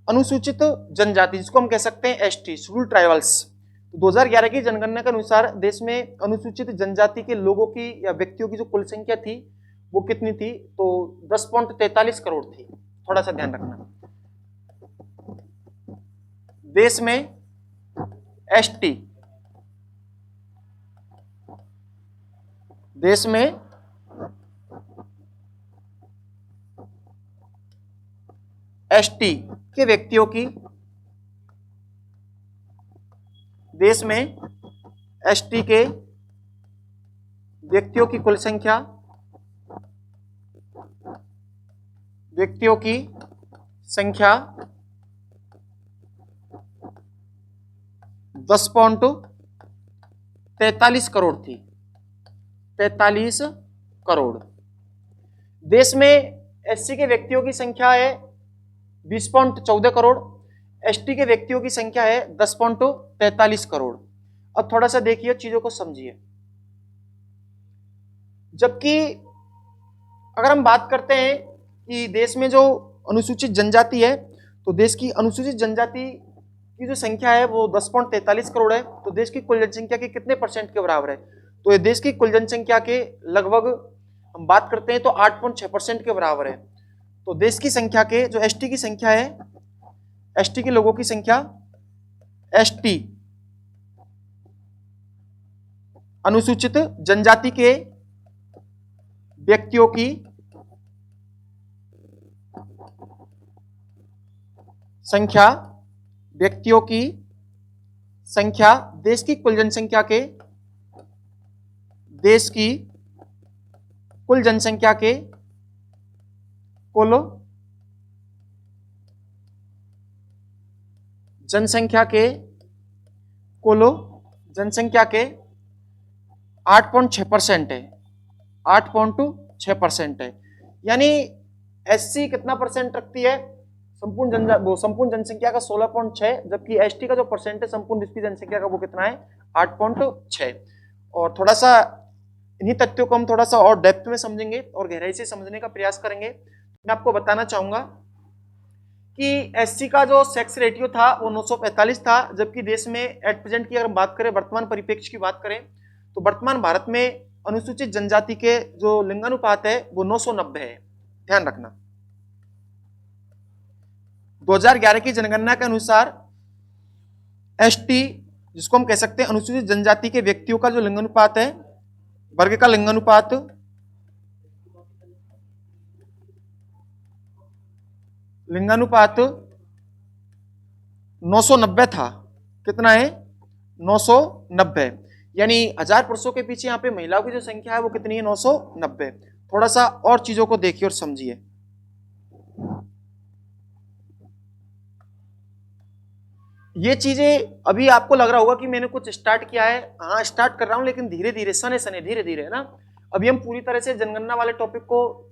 अनुसूचित जनजाति, जिसको हम कह सकते हैं एसटी, शेड्यूल्ड ट्राइबल्स, 2011 की जनगणना के अनुसार देश में अनुसूचित जनजाति के लोगों की या व्यक्तियों की जो कुल संख्या थी वो कितनी थी, तो 10.43 करोड़ थी। थोड़ा सा ध्यान रखना। देश में एसटी, देश में एसटी के व्यक्तियों की, देश में एसटी के व्यक्तियों की कुल संख्या, व्यक्तियों की संख्या 10.43 करोड़ थी, 43 करोड़। देश में एससी के व्यक्तियों की संख्या है 20.14 करोड़, एसटी के व्यक्तियों की संख्या है 10.43 करोड़। अब थोड़ा सा देखिए, चीजों को समझिए। जबकि अगर हम बात करते हैं कि देश में जो अनुसूचित जनजाति है, तो देश की अनुसूचित जनजाति की जो संख्या है वो 10.43 करोड़ है, तो देश की कुल जनसंख्या के कितने परसेंट के बराबर है, तो ये देश की कुल जनसंख्या के लगभग हम बात करते हैं तो 8.6% के बराबर है। तो देश की संख्या के जो एसटी की संख्या है, एसटी के लोगों की संख्या, एसटी अनुसूचित जनजाति के व्यक्तियों की संख्या, व्यक्तियों की संख्या देश की कुल जनसंख्या के, देश की कुल जनसंख्या के, कुल जनसंख्या के, कुल जनसंख्या के 8.6% है, 8.6% है। यानी एससी कितना परसेंट रखती है संपूर्ण जनसंख्या का 16.6, जबकि एसटी का जो परसेंट है संपूर्ण देश की जनसंख्या का वो कितना है 8.6। और थोड़ा सा इन्हीं तथ्यों को हम थोड़ा सा और डेप्थ में समझेंगे और गहराई से समझने का प्रयास करेंगे। मैं आपको बताना चाहूंगा कि एससी का जो सेक्स रेशियो था वो 945 था, जबकि देश में एट प्रेजेंट की अगर बात करें, वर्तमान परिप्रेक्ष्य की बात करें, तो वर्तमान भारत में अनुसूचित जनजाति के जो लिंगानुपात है वो 990 है। ध्यान रखना। 2011 की जनगणना के अनुसार एसटी, जिसको हम कह सकते हैं अनुसूचित जनजाति के व्यक्तियों का जो लिंगानुपात है, वर्ग का लिंगानुपात, लिंगानुपात 990 था। कितना है 990। यानी 1000 पुरुषों के पीछे यहाँ पे महिलाओं की जो संख्या है वो कितनी है 990। थोड़ा सा और चीजों को देखिए और समझिए। ये चीजें अभी आपको लग रहा होगा कि मैंने कुछ स्टार्ट किया है, हाँ स्टार्ट कर रहा हूं, लेकिन धीरे धीरे, सने सने, धीरे धीरे, है ना। अभी हम पूरी तरह से जनगणना वाले टॉपिक को,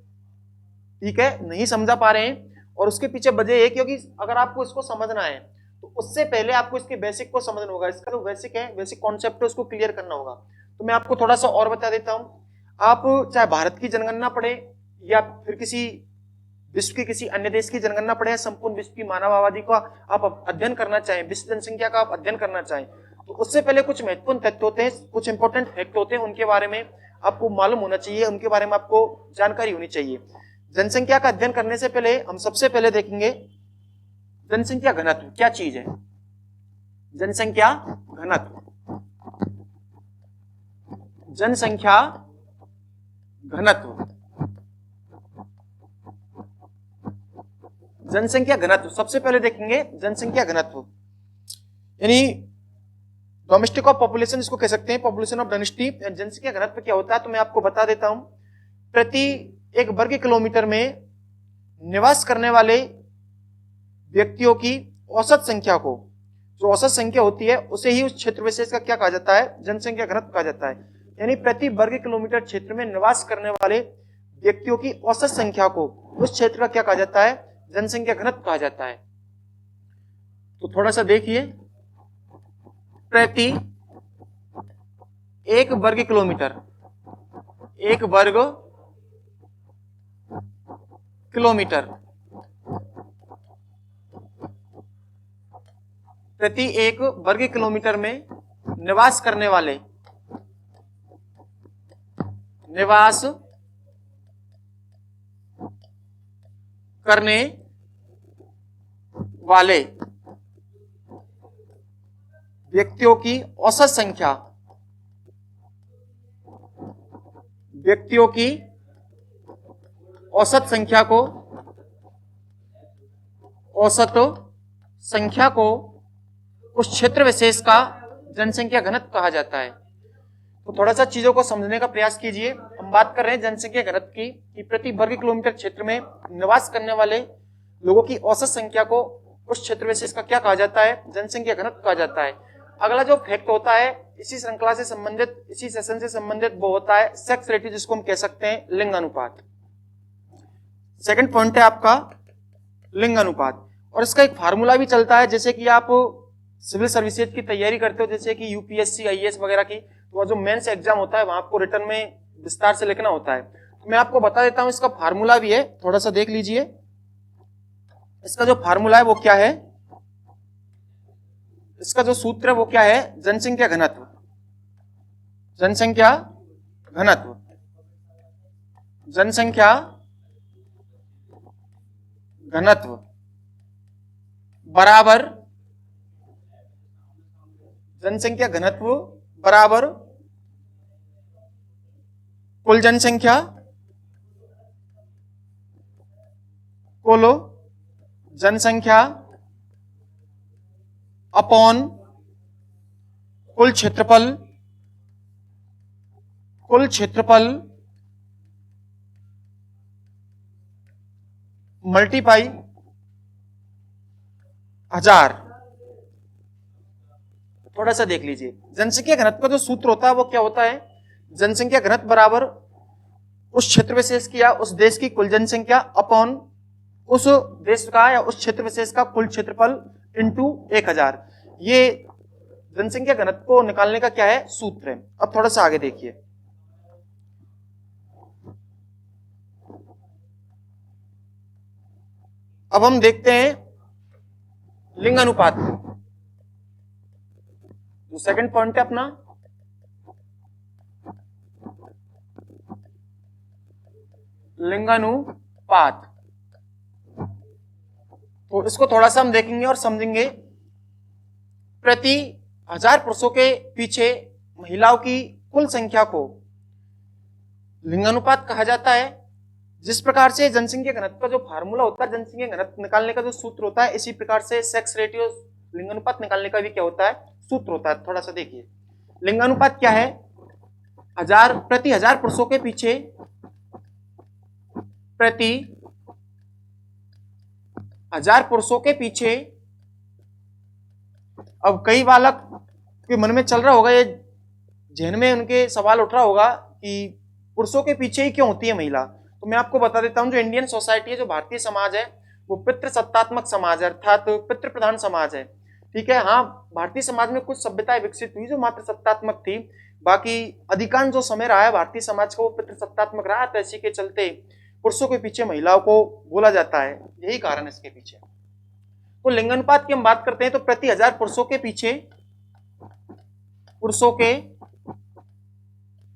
ठीक है, नहीं समझा पा रहे हैं, और उसके पीछे वजह है क्योंकि अगर आपको इसको समझना है तो उससे पहले आपको इसके बेसिक को समझना होगा। इसका जो बेसिक है, बेसिक कॉन्सेप्ट है, उसको क्लियर करना होगा। तो मैं आपको थोड़ा सा और बता देता हूं। आप चाहे भारत की जनगणना पढ़े या फिर किसी विश्व की किसी अन्य देश की जनगणना पढ़े, संपूर्ण विश्व की मानव आबादी का आप अध्ययन करना चाहें, विश्व जनसंख्या का आप अध्ययन करना चाहें, तो उससे पहले कुछ महत्वपूर्ण तथ्य होते हैं, कुछ इंपॉर्टेंट फैक्ट होते हैं, उनके बारे में आपको मालूम होना चाहिए, उनके बारे में आपको जानकारी होनी चाहिए। जनसंख्या का अध्ययन करने से पहले हम सबसे पहले देखेंगे जनसंख्या घनत्व क्या चीज है। जनसंख्या घनत्व, जनसंख्या घनत्व, जनसंख्या घनत्व सबसे पहले देखेंगे जनसंख्या घनत्व, यानी डोमेस्टिक ऑफ पॉपुलेशन इसको कह सकते हैं, पॉपुलेशन ऑफ डेंसिटी। जनसंख्या घनत्व क्या होता है तो मैं आपको बता देता हूं। प्रति 1 वर्ग किलोमीटर में निवास करने वाले व्यक्तियों की औसत संख्या को, जो औसत संख्या होती है उसे ही उस क्षेत्र विशेष का क्या कहा जाता है, जनसंख्या घनत्व कहा जाता है। यानी प्रति वर्ग किलोमीटर क्षेत्र में निवास करने वाले व्यक्तियों की औसत संख्या को उस क्षेत्र का क्या कहा जाता है, जनसंख्या घनत्व कहा जाता है। तो थोड़ा सा देखिए, प्रति 1 वर्ग किलोमीटर, 1 वर्ग किलोमीटर, प्रति 1 वर्ग किलोमीटर में निवास करने वाले, निवास करने वाले व्यक्तियों की औसत संख्या, व्यक्तियों की औसत संख्या को, औसत संख्या को उस क्षेत्र विशेष का जनसंख्या घनत्व कहा जाता है। तो थोड़ा सा चीजों को समझने का प्रयास कीजिए। हम बात कर रहे हैं जनसंख्या घनत्व की, कि प्रति वर्ग किलोमीटर क्षेत्र में निवास करने वाले लोगों की औसत संख्या को उस क्षेत्र विशेष का क्या कहा जाता है, जनसंख्या घनत्व कहा जाता है। अगला जो फैक्ट होता है इसी श्रृंखला से संबंधित, इसी सेशन से संबंधित, वो होता है सेक्स रेशियो, जिसको हम कह सकते हैं लिंग अनुपात। सेकंड पॉइंट है आपका लिंग अनुपात, और इसका एक फार्मूला भी चलता है। जैसे कि आप सिविल सर्विसेज की तैयारी करते हो, जैसे कि यूपीएससी, आईएएस वगैरह की, तो जो मेंस एग्जाम होता है वहां आपको रिटर्न में विस्तार से लिखना होता है। तो मैं आपको बता देता हूं, इसका फार्मूला भी है, थोड़ा सा देख लीजिए। इसका जो फार्मूला है वो क्या है, इसका जो सूत्र है वो क्या है, जनसंख्या घनत्व, जनसंख्या घनत्व, जनसंख्या घनत्व बराबर, जनसंख्या घनत्व बराबर कुल जनसंख्या, कुल जनसंख्या अपॉन कुल क्षेत्रफल, कुल क्षेत्रफल मल्टीप्लाई 1000। थोड़ा सा देख लीजिए, जनसंख्या घनत्व का जो सूत्र होता है वो क्या होता है, जनसंख्या घनत्व बराबर उस क्षेत्र विशेष की या उस देश की कुल जनसंख्या अपॉन उस देश का या उस क्षेत्र विशेष का कुल क्षेत्रफल इंटू 1000। ये जनसंख्या घनत्व को निकालने का क्या है, सूत्र है। अब थोड़ा सा आगे देखिए, अब हम देखते हैं लिंग अनुपात। जो सेकंड पॉइंट है अपना, लिंगानुपात, तो इसको थोड़ा सा हम देखेंगे और समझेंगे। प्रति 1000 पुरुषों के पीछे महिलाओं की कुल संख्या को लिंगानुपात कहा जाता है। जिस प्रकार से जनसंख्या घनत्व का जो फार्मूला होता है, जनसंख्या घनत्व निकालने का जो सूत्र होता है, इसी प्रकार से सेक्स रेशियो लिंगानुपात निकालने का भी क्या होता है, सूत्र होता है। थोड़ा सा देखिए, लिंगानुपात क्या है, 1000 प्रति 1000 पुरुषों के पीछे, प्रति 1000 पुरुषों के पीछे। अब कई बालक के मन में चल रहा होगा, ये जहन में उनके सवाल उठ रहा होगा कि पुरुषों के पीछे ही क्यों होती है महिला। तो मैं आपको बता देता हूं, जो इंडियन सोसाइटी है, जो भारतीय समाज है, वो पितृसत्तात्मक समाज है, अर्थात पितृ प्रधान समाज है। ठीक है, हाँ, भारतीय समाज में कुछ सभ्यताएं विकसित हुई जो मात्र सत्तात्मक थी, बाकी अधिकांश जो समय रहा है भारतीय समाज का वो पितृसत्तात्मक रहा। तो इसी के चलते पुरुषों के पीछे महिलाओं को बोला जाता है, यही कारण है इसके पीछे। तो लिंगानुपात की हम बात करते हैं तो प्रति 1000 पुरुषों के पीछे, पुरुषों के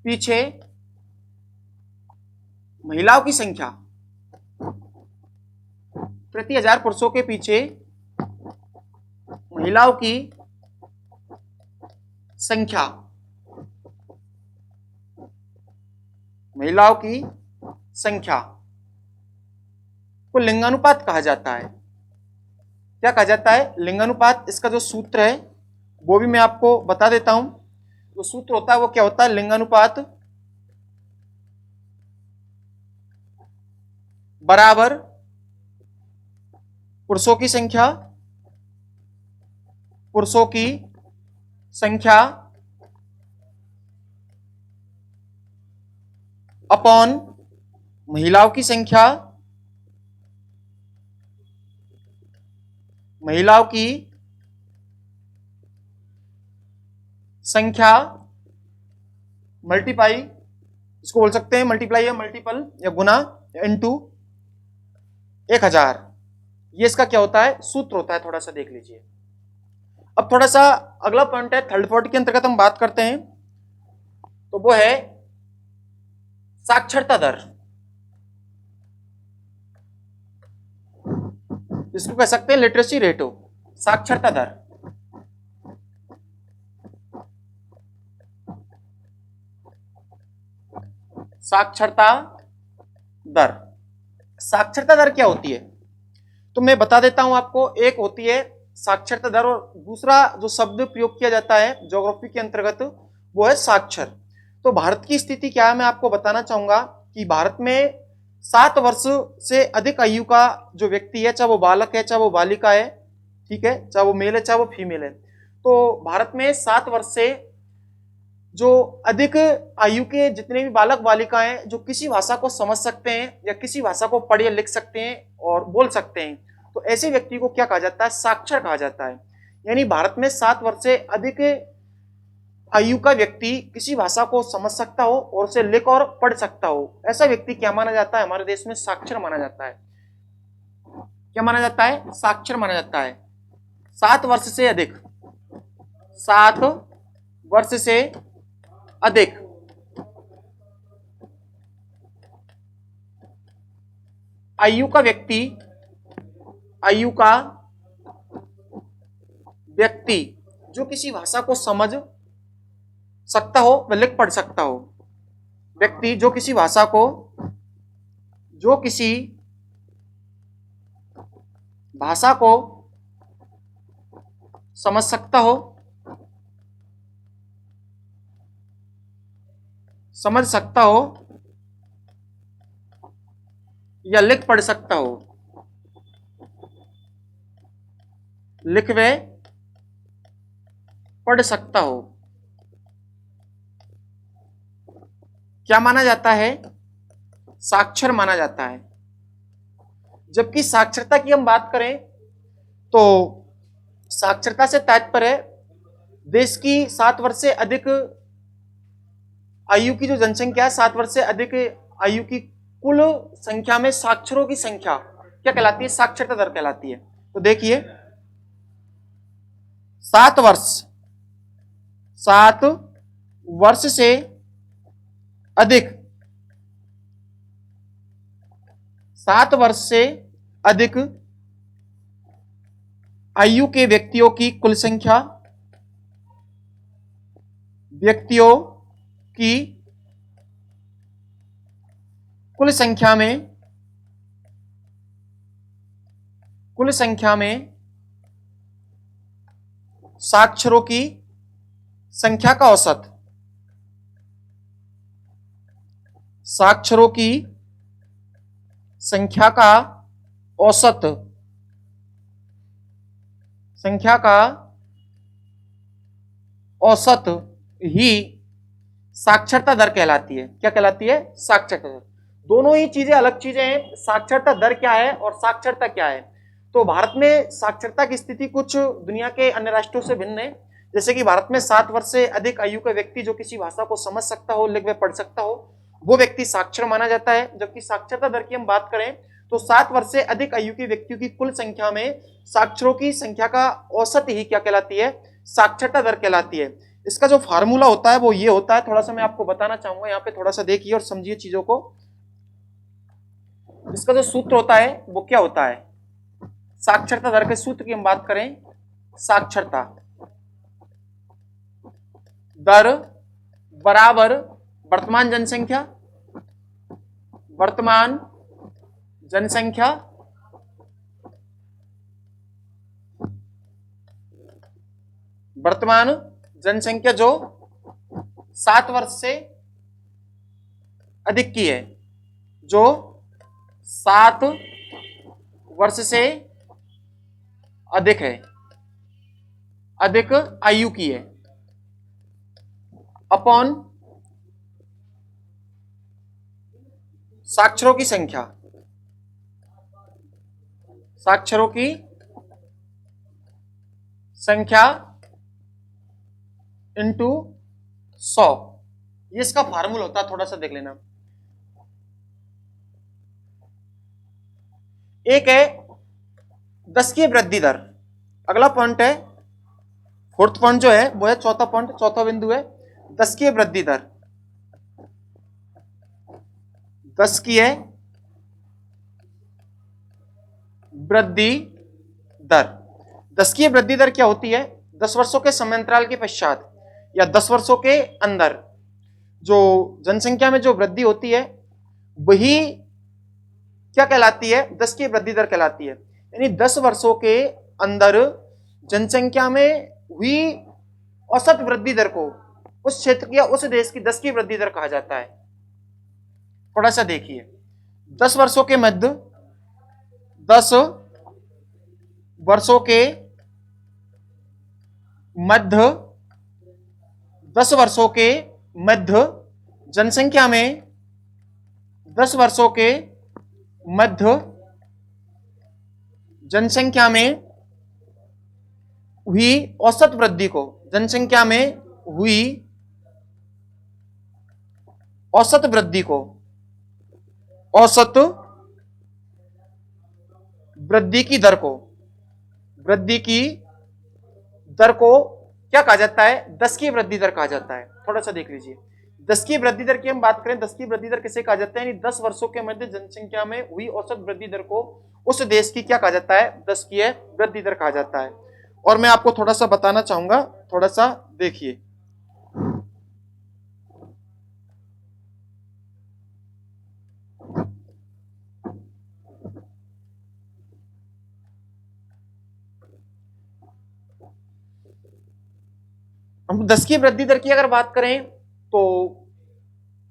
पीछे महिलाओं की संख्या, प्रति 1000 पुरुषों के पीछे महिलाओं की संख्या, महिलाओं की संख्या को लिंगानुपात कहा जाता है। क्या कहा जाता है? लिंगानुपात। इसका जो सूत्र है वो भी मैं आपको बता देता हूं। जो सूत्र होता है वो क्या होता है? लिंगानुपात बराबर पुरुषों की संख्या, पुरुषों की संख्या अपॉन महिलाओं की संख्या, महिलाओं की संख्या मल्टीप्लाई, इसको बोल सकते हैं मल्टीप्लाई या मल्टीपल या गुना इनटू 1000। ये इसका क्या होता है? सूत्र होता है। थोड़ा सा देख लीजिए। अब थोड़ा सा अगला पॉइंट है, थर्ड पॉइंट के अंतर्गत हम बात करते हैं, तो वो है साक्षरता दर। इसको कह सकते हैं लिटरेसी रेटो, साक्षरता दर। साक्षरता दर, साक्षरता दर क्या होती है? तो मैं बता देता हूं आपको। एक होती है साक्षरता दर और दूसरा जो शब्द प्रयोग किया जाता है ज्योग्राफी के अंतर्गत वो है साक्षर। तो भारत की स्थिति क्या है मैं आपको बताना चाहूंगा कि भारत में 7 वर्ष से अधिक आयु का जो व्यक्ति है, चाहे वो बालक है चाहे वो बालिका है, ठीक है, चाहे वो मेल है चाहे वो फीमेल है, तो भारत में 7 वर्ष से जो अधिक आयु के जितने भी बालक बालिकाएं जो किसी भाषा को समझ सकते हैं या किसी भाषा को पढ़ या लिख सकते हैं और बोल सकते हैं, तो ऐसे व्यक्ति को क्या कहा जाता है? साक्षर कहा जाता है। यानी भारत में 7 वर्ष से अधिक आयु का व्यक्ति किसी भाषा को समझ सकता हो और उसे लिख और पढ़ सकता हो, ऐसा व्यक्ति क्या माना जाता है? हमारे देश में साक्षर माना जाता है। क्या माना जाता है? साक्षर माना जाता है। 7 वर्ष से अधिक, 7 वर्ष से अधिक आयु का व्यक्ति, आयु का व्यक्ति जो किसी भाषा को समझ सकता हो व लिख पढ़ सकता हो, व्यक्ति जो किसी भाषा को, जो किसी भाषा को समझ सकता हो, समझ सकता हो या लिख पढ़ सकता हो, लिख व पढ़ सकता हो, क्या माना जाता है? साक्षर माना जाता है। जबकि साक्षरता की हम बात करें तो साक्षरता से तात्पर्य देश की 7 वर्ष से अधिक आयु की जो जनसंख्या है, 7 वर्ष से अधिक आयु की कुल संख्या में साक्षरों की संख्या क्या कहलाती है? साक्षरता दर कहलाती है। तो देखिए 7 वर्ष से अधिक, 7 वर्ष से अधिक आयु के व्यक्तियों की कुल संख्या, व्यक्तियों की कुल संख्या में, कुल संख्या में साक्षरों की संख्या का औसत, साक्षरों की संख्या का औसत, संख्या का औसत ही साक्षरता दर कहलाती है। क्या कहलाती है? साक्षरता दर। दोनों ही चीजें अलग चीजें हैं। साक्षरता दर क्या है और साक्षरता क्या है? तो भारत में साक्षरता की स्थिति कुछ दुनिया के अन्य राष्ट्रों से भिन्न है। जैसे कि भारत में 7 वर्ष से अधिक आयु का व्यक्ति जो किसी भाषा को समझ सकता हो, लिख व पढ़ सकता हो, वो व्यक्ति साक्षर माना जाता है। जबकि साक्षरता दर की हम बात करें तो 7 वर्ष से अधिक आयु के व्यक्तियों की कुल संख्या में साक्षरों की संख्या का औसत ही क्या कहलाती है? साक्षरता दर कहलाती है। इसका जो फार्मूला होता है वो ये होता है, थोड़ा सा मैं आपको बताना चाहूंगा, यहाँ पे थोड़ा सा देखिए और समझिए चीजों को। इसका जो सूत्र होता है वो क्या होता है? साक्षरता दर के सूत्र की हम बात करें, साक्षरता दर बराबर वर्तमान जनसंख्या, वर्तमान जनसंख्या वर्तमान जनसंख्या जो 7 वर्ष से अधिक की है, जो 7 वर्ष से अधिक है, अधिक आयु की है, अपॉन साक्षरों की संख्या, साक्षरों की संख्या इंटू 100। ये इसका फार्मूला होता है, थोड़ा सा देख लेना। एक है 10 की वृद्धि दर, अगला पॉइंट है, फोर्थ पॉइंट जो है वो है चौथा पॉइंट, चौथा बिंदु है 10 की वृद्धि दर, 10 की है वृद्धि दर। 10 की वृद्धि दर क्या होती है? 10 वर्षों के समयांतराल के पश्चात या 10 वर्षों के अंदर जो जनसंख्या में जो वृद्धि होती है वही क्या कहलाती है? 10 की वृद्धि दर कहलाती है। यानी 10 वर्षों के अंदर जनसंख्या में हुई औसत वृद्धि दर को उस क्षेत्र या उस देश की 10 की वृद्धि दर कहा जाता है। थोड़ा सा देखिए, 10 वर्षों के मध्य 10 वर्षों के मध्य 10 वर्षों के मध्य जनसंख्या में 10 वर्षों के मध्य जनसंख्या में हुई औसत वृद्धि को, जनसंख्या में हुई औसत वृद्धि को, औसत वृद्धि की दर को, वृद्धि की दर को क्या कहा जाता है? 10 की वृद्धि दर कहा जाता है। थोड़ा सा देख लीजिए, 10 की वृद्धि दर की हम बात करें, 10 की वृद्धि दर किसे कहा जाता है? यानी 10 वर्षों के मध्य जनसंख्या में हुई औसत वृद्धि दर को उस देश की क्या कहा जाता है? 10 की वृद्धि दर कहा जाता है। और मैं आपको थोड़ा सा बताना चाहूंगा, थोड़ा सा देखिए। हम 10 की वृद्धि दर की अगर बात करें तो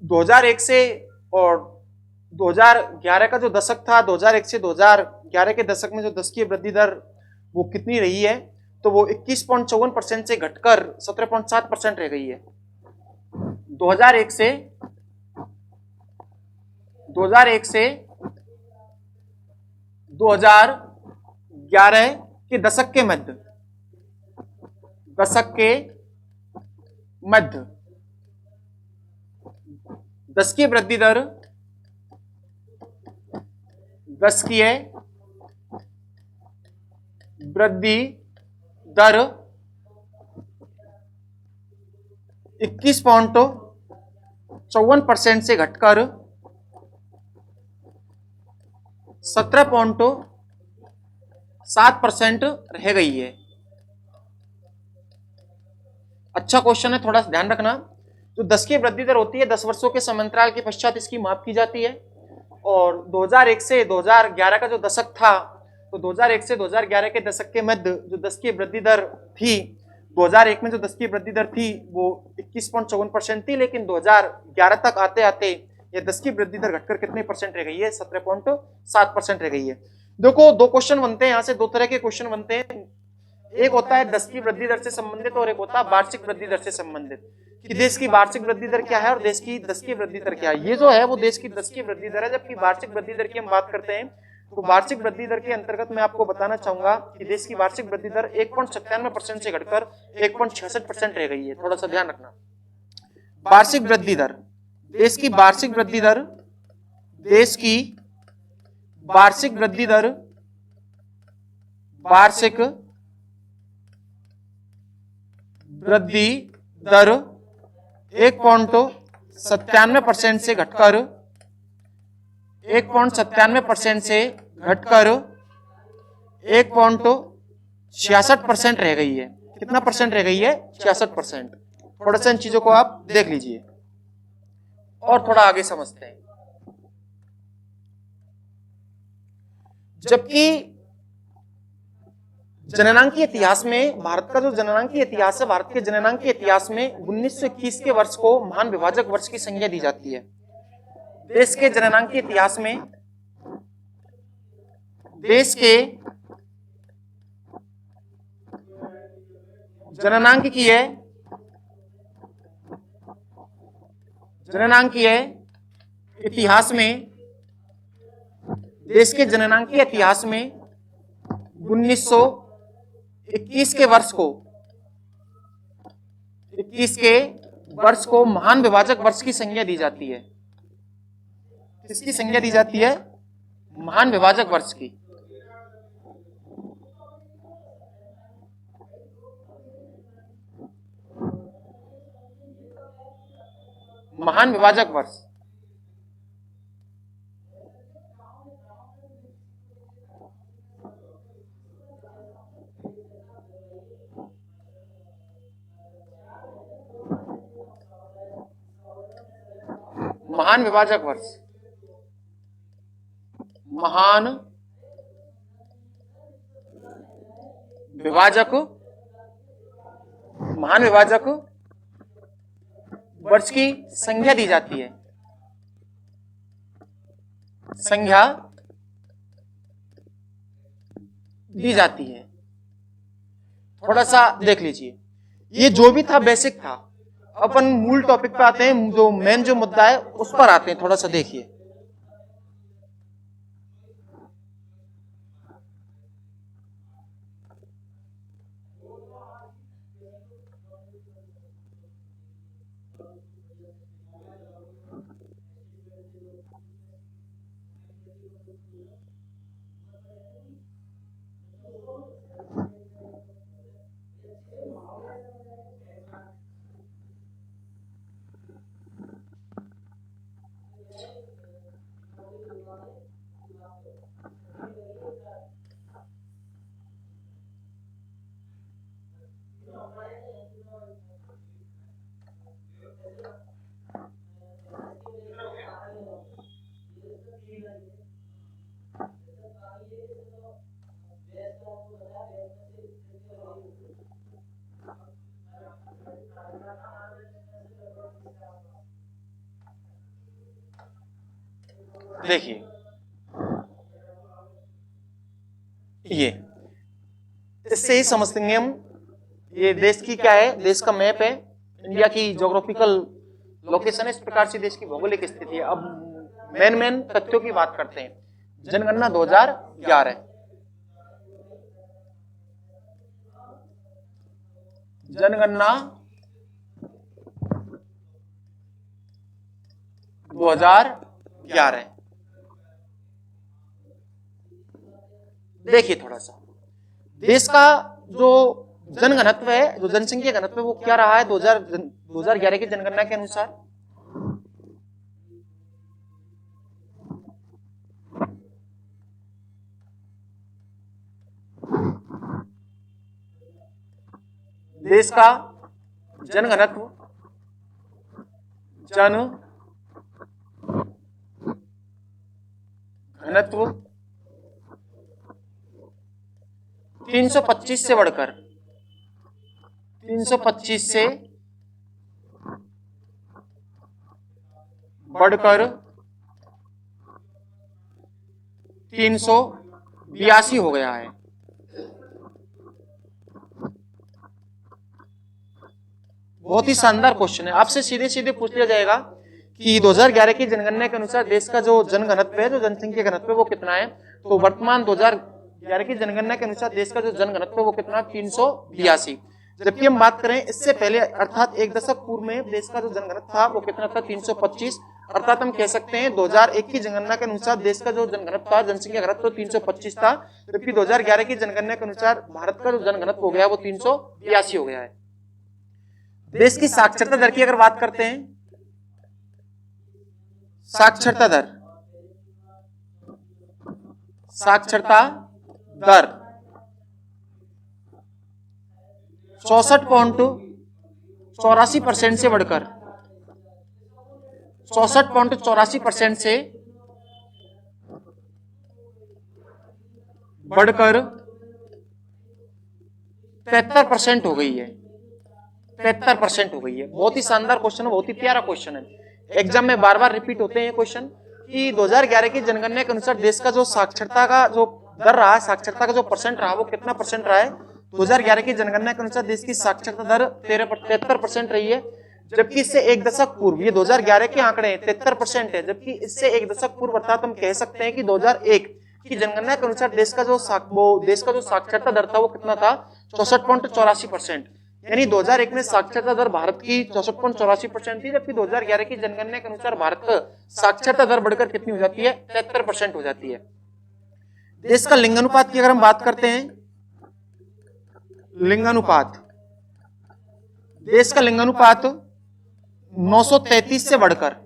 2001 से और 2011 का जो दशक था, 2001 से 2011 के दशक में जो 10 की वृद्धि दर वो कितनी रही है? तो वो 21.54% से घटकर 17.7% रह गई है। 2001 से 2011 के दशक के मध्य, दशक के मध्य 10 की वृद्धि दर 10 की है वृद्धि दर 21.54% से घटकर 17.7% रह गई है। अच्छा क्वेश्चन है, थोड़ा सा ध्यान रखना। जो 10 की वृद्धि दर होती है 10 वर्षों के समयांतराल के पश्चात इसकी माप की जाती है। और 2001 से 2011 का जो दशक था, तो 2001 से 2011 के दशक के मध्य जो 10 की वृद्धि दर थी, 2001 में जो 10 की वृद्धि दर थी वो 21.54% थी, लेकिन 2011 तक आते आते ये 10 की वृद्धि दर घटकर कितने परसेंट रह गई है? 17.7% रह गई है। देखो, दो क्वेश्चन बनते हैं यहाँ से, दो तरह के क्वेश्चन बनते हैं। एक होता है 10 की वृद्धि दर से संबंधित और एक होता है वार्षिक वृद्धि दर से संबंधित, कि देश की वार्षिक वृद्धि दर क्या है और देश की 10 की वृद्धि दर क्या है। ये जो है वो देश की 10 की वृद्धि दर है। जबकि वार्षिक वृद्धि दर की हम बात करते हैं तो वार्षिक वृद्धि दर के अंतर्गत मैं आपको बताना चाहूंगा कि देश की वार्षिक वृद्धि दर 1.97% से घटकर 1.66% रह गई है। थोड़ा सा ध्यान रखना। वार्षिक वृद्धि दर, देश की वार्षिक वृद्धि दर, देश की वार्षिक वृद्धि दर, वार्षिक वृद्धि दर 1.97% से घटकर 1.97% से घटकर 1.66% रह गई है। कितना परसेंट रह गई है? 66%। थोड़ा सा इन चीजों को आप देख लीजिए और थोड़ा आगे समझते हैं। जबकि जननांकीय इतिहास में भारत का जो जननांकीय इतिहास है, भारत के जननांकीय इतिहास में 1921 के वर्ष को महान विभाजक वर्ष की संज्ञा दी जाती है। देश के जननांकीय इतिहास में देश के जननांकीय इतिहास में देश के जननांकीय इतिहास में 1921 के वर्ष को महान विभाजक वर्ष की संज्ञा दी जाती है। किसकी संज्ञा दी जाती है? महान विभाजक वर्ष की। महान विभाजक वर्ष। महान विभाजक वर्ष। महान विभाजक वर्ष की संज्ञा दी जाती है। संज्ञा दी जाती है। थोड़ा सा देख लीजिए, ये जो भी था बेसिक था। अपन मूल टॉपिक पे आते हैं, जो मेन जो मुद्दा है उस पर आते हैं। थोड़ा सा देखिए, देखिए ये इससे ही समझेंगे हम। ये देश की क्या है? देश का मैप है, इंडिया की ज्योग्राफिकल लोकेशन है। इस प्रकार से देश की भौगोलिक स्थिति है। अब मेन तथ्यों की बात करते हैं। जनगणना 2011, जनगणना 2011। देखिए थोड़ा सा देश का जो जनघनत्व है, जो जनसंख्या घनत्व है, वो क्या रहा है 2011 की जनगणना के अनुसार? देश का जनघनत्व 325 से बढ़कर 382 हो गया है। बहुत ही शानदार क्वेश्चन है। आपसे सीधे सीधे पूछ लिया जाएगा कि 2011 की जनगणना के अनुसार देश का जो जनघनत्व है, जो जनसंख्या घनत्व है, वो कितना है? तो वर्तमान 2011 की जनगणना के अनुसार देश का जो जनघनत्व है वो कितना? 382। जबकि हम बात करें इससे पहले, अर्थात एक दशक पूर्व में देश का जो जनघनत्व था वो कितना था? 325। अर्थात हम कह सकते हैं 2001 की जनगणना के अनुसार देश का जो जनघनत्व था, जनसंख्या घनत्व 325 था। जबकि 2011 की जनगणना के अनुसार भारत का जो जनघनत्व हो गया वो 382 हो गया है। देश की साक्षरता दर की अगर बात करते हैं, साक्षरता दर 64.84% से बढ़कर 64.84% से बढ़कर 73% हो गई है। 73% हो गई है। बहुत ही शानदार क्वेश्चन है, बहुत ही प्यारा क्वेश्चन है। एग्जाम में बार बार रिपीट होते हैं क्वेश्चन कि 2011 की जनगणना के अनुसार देश का जो साक्षरता का जो दर रहा, साक्षरता का जो परसेंट रहा वो कितना परसेंट रहा है। 2011 की जनगणना के अनुसार देश की साक्षरता दर 73% रही है, जबकि इससे एक दशक पूर्व, ये 2011 के आंकड़े हैं, 73% है, जबकि इससे एक दशक पूर्व अर्थात हम कह सकते हैं कि 2001 की जनगणना के अनुसार देश का जो साक्षरता दर था वो कितना था, 64.84%। यानी 2001 में साक्षरता दर भारत की 64.84% थी, जबकि 2011 की जनगणना के अनुसार भारत का साक्षरता दर बढ़कर कितनी हो जाती है, 73% हो जाती है। देश का लिंगानुपात की अगर हम बात करते हैं, लिंगानुपात, देश का लिंगानुपात 933 से बढ़कर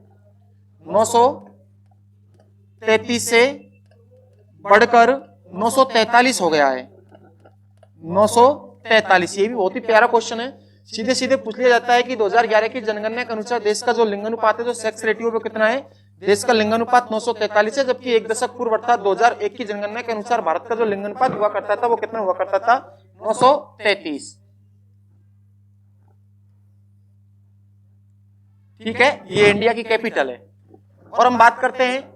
943 हो गया है, 943। ये भी बहुत ही प्यारा क्वेश्चन है। सीधे सीधे पूछ लिया जाता है कि 2011 की जनगणना के अनुसार देश का जो लिंगानुपात है, जो सेक्स रेशियो वो कितना है। देश का लिंगानुपात 943 है, जबकि एक दशक पूर्व अर्थात 2001 की जनगणना के अनुसार भारत का जो लिंगानुपात हुआ करता था वो कितना हुआ करता था, 933। ठीक है, ये इंडिया की कैपिटल है। और हम बात करते हैं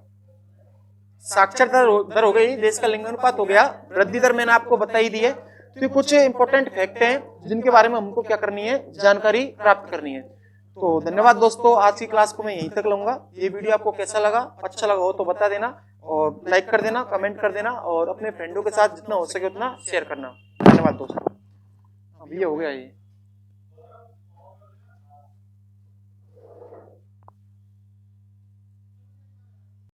साक्षरता दर हो गई, देश का लिंगानुपात हो गया, वृद्धि दर मैंने आपको बता ही दी है। तो कुछ इंपॉर्टेंट फैक्ट हैं जिनके बारे में हमको क्या करनी है, जानकारी प्राप्त करनी है। तो धन्यवाद दोस्तों, आज की क्लास को मैं यहीं तक लूंगा। ये वीडियो आपको कैसा लगा, अच्छा लगा हो तो बता देना और लाइक कर देना, कमेंट कर देना और अपने फ्रेंडों के साथ जितना हो सके उतना शेयर करना। धन्यवाद दोस्तों। अब ये हो गया ये।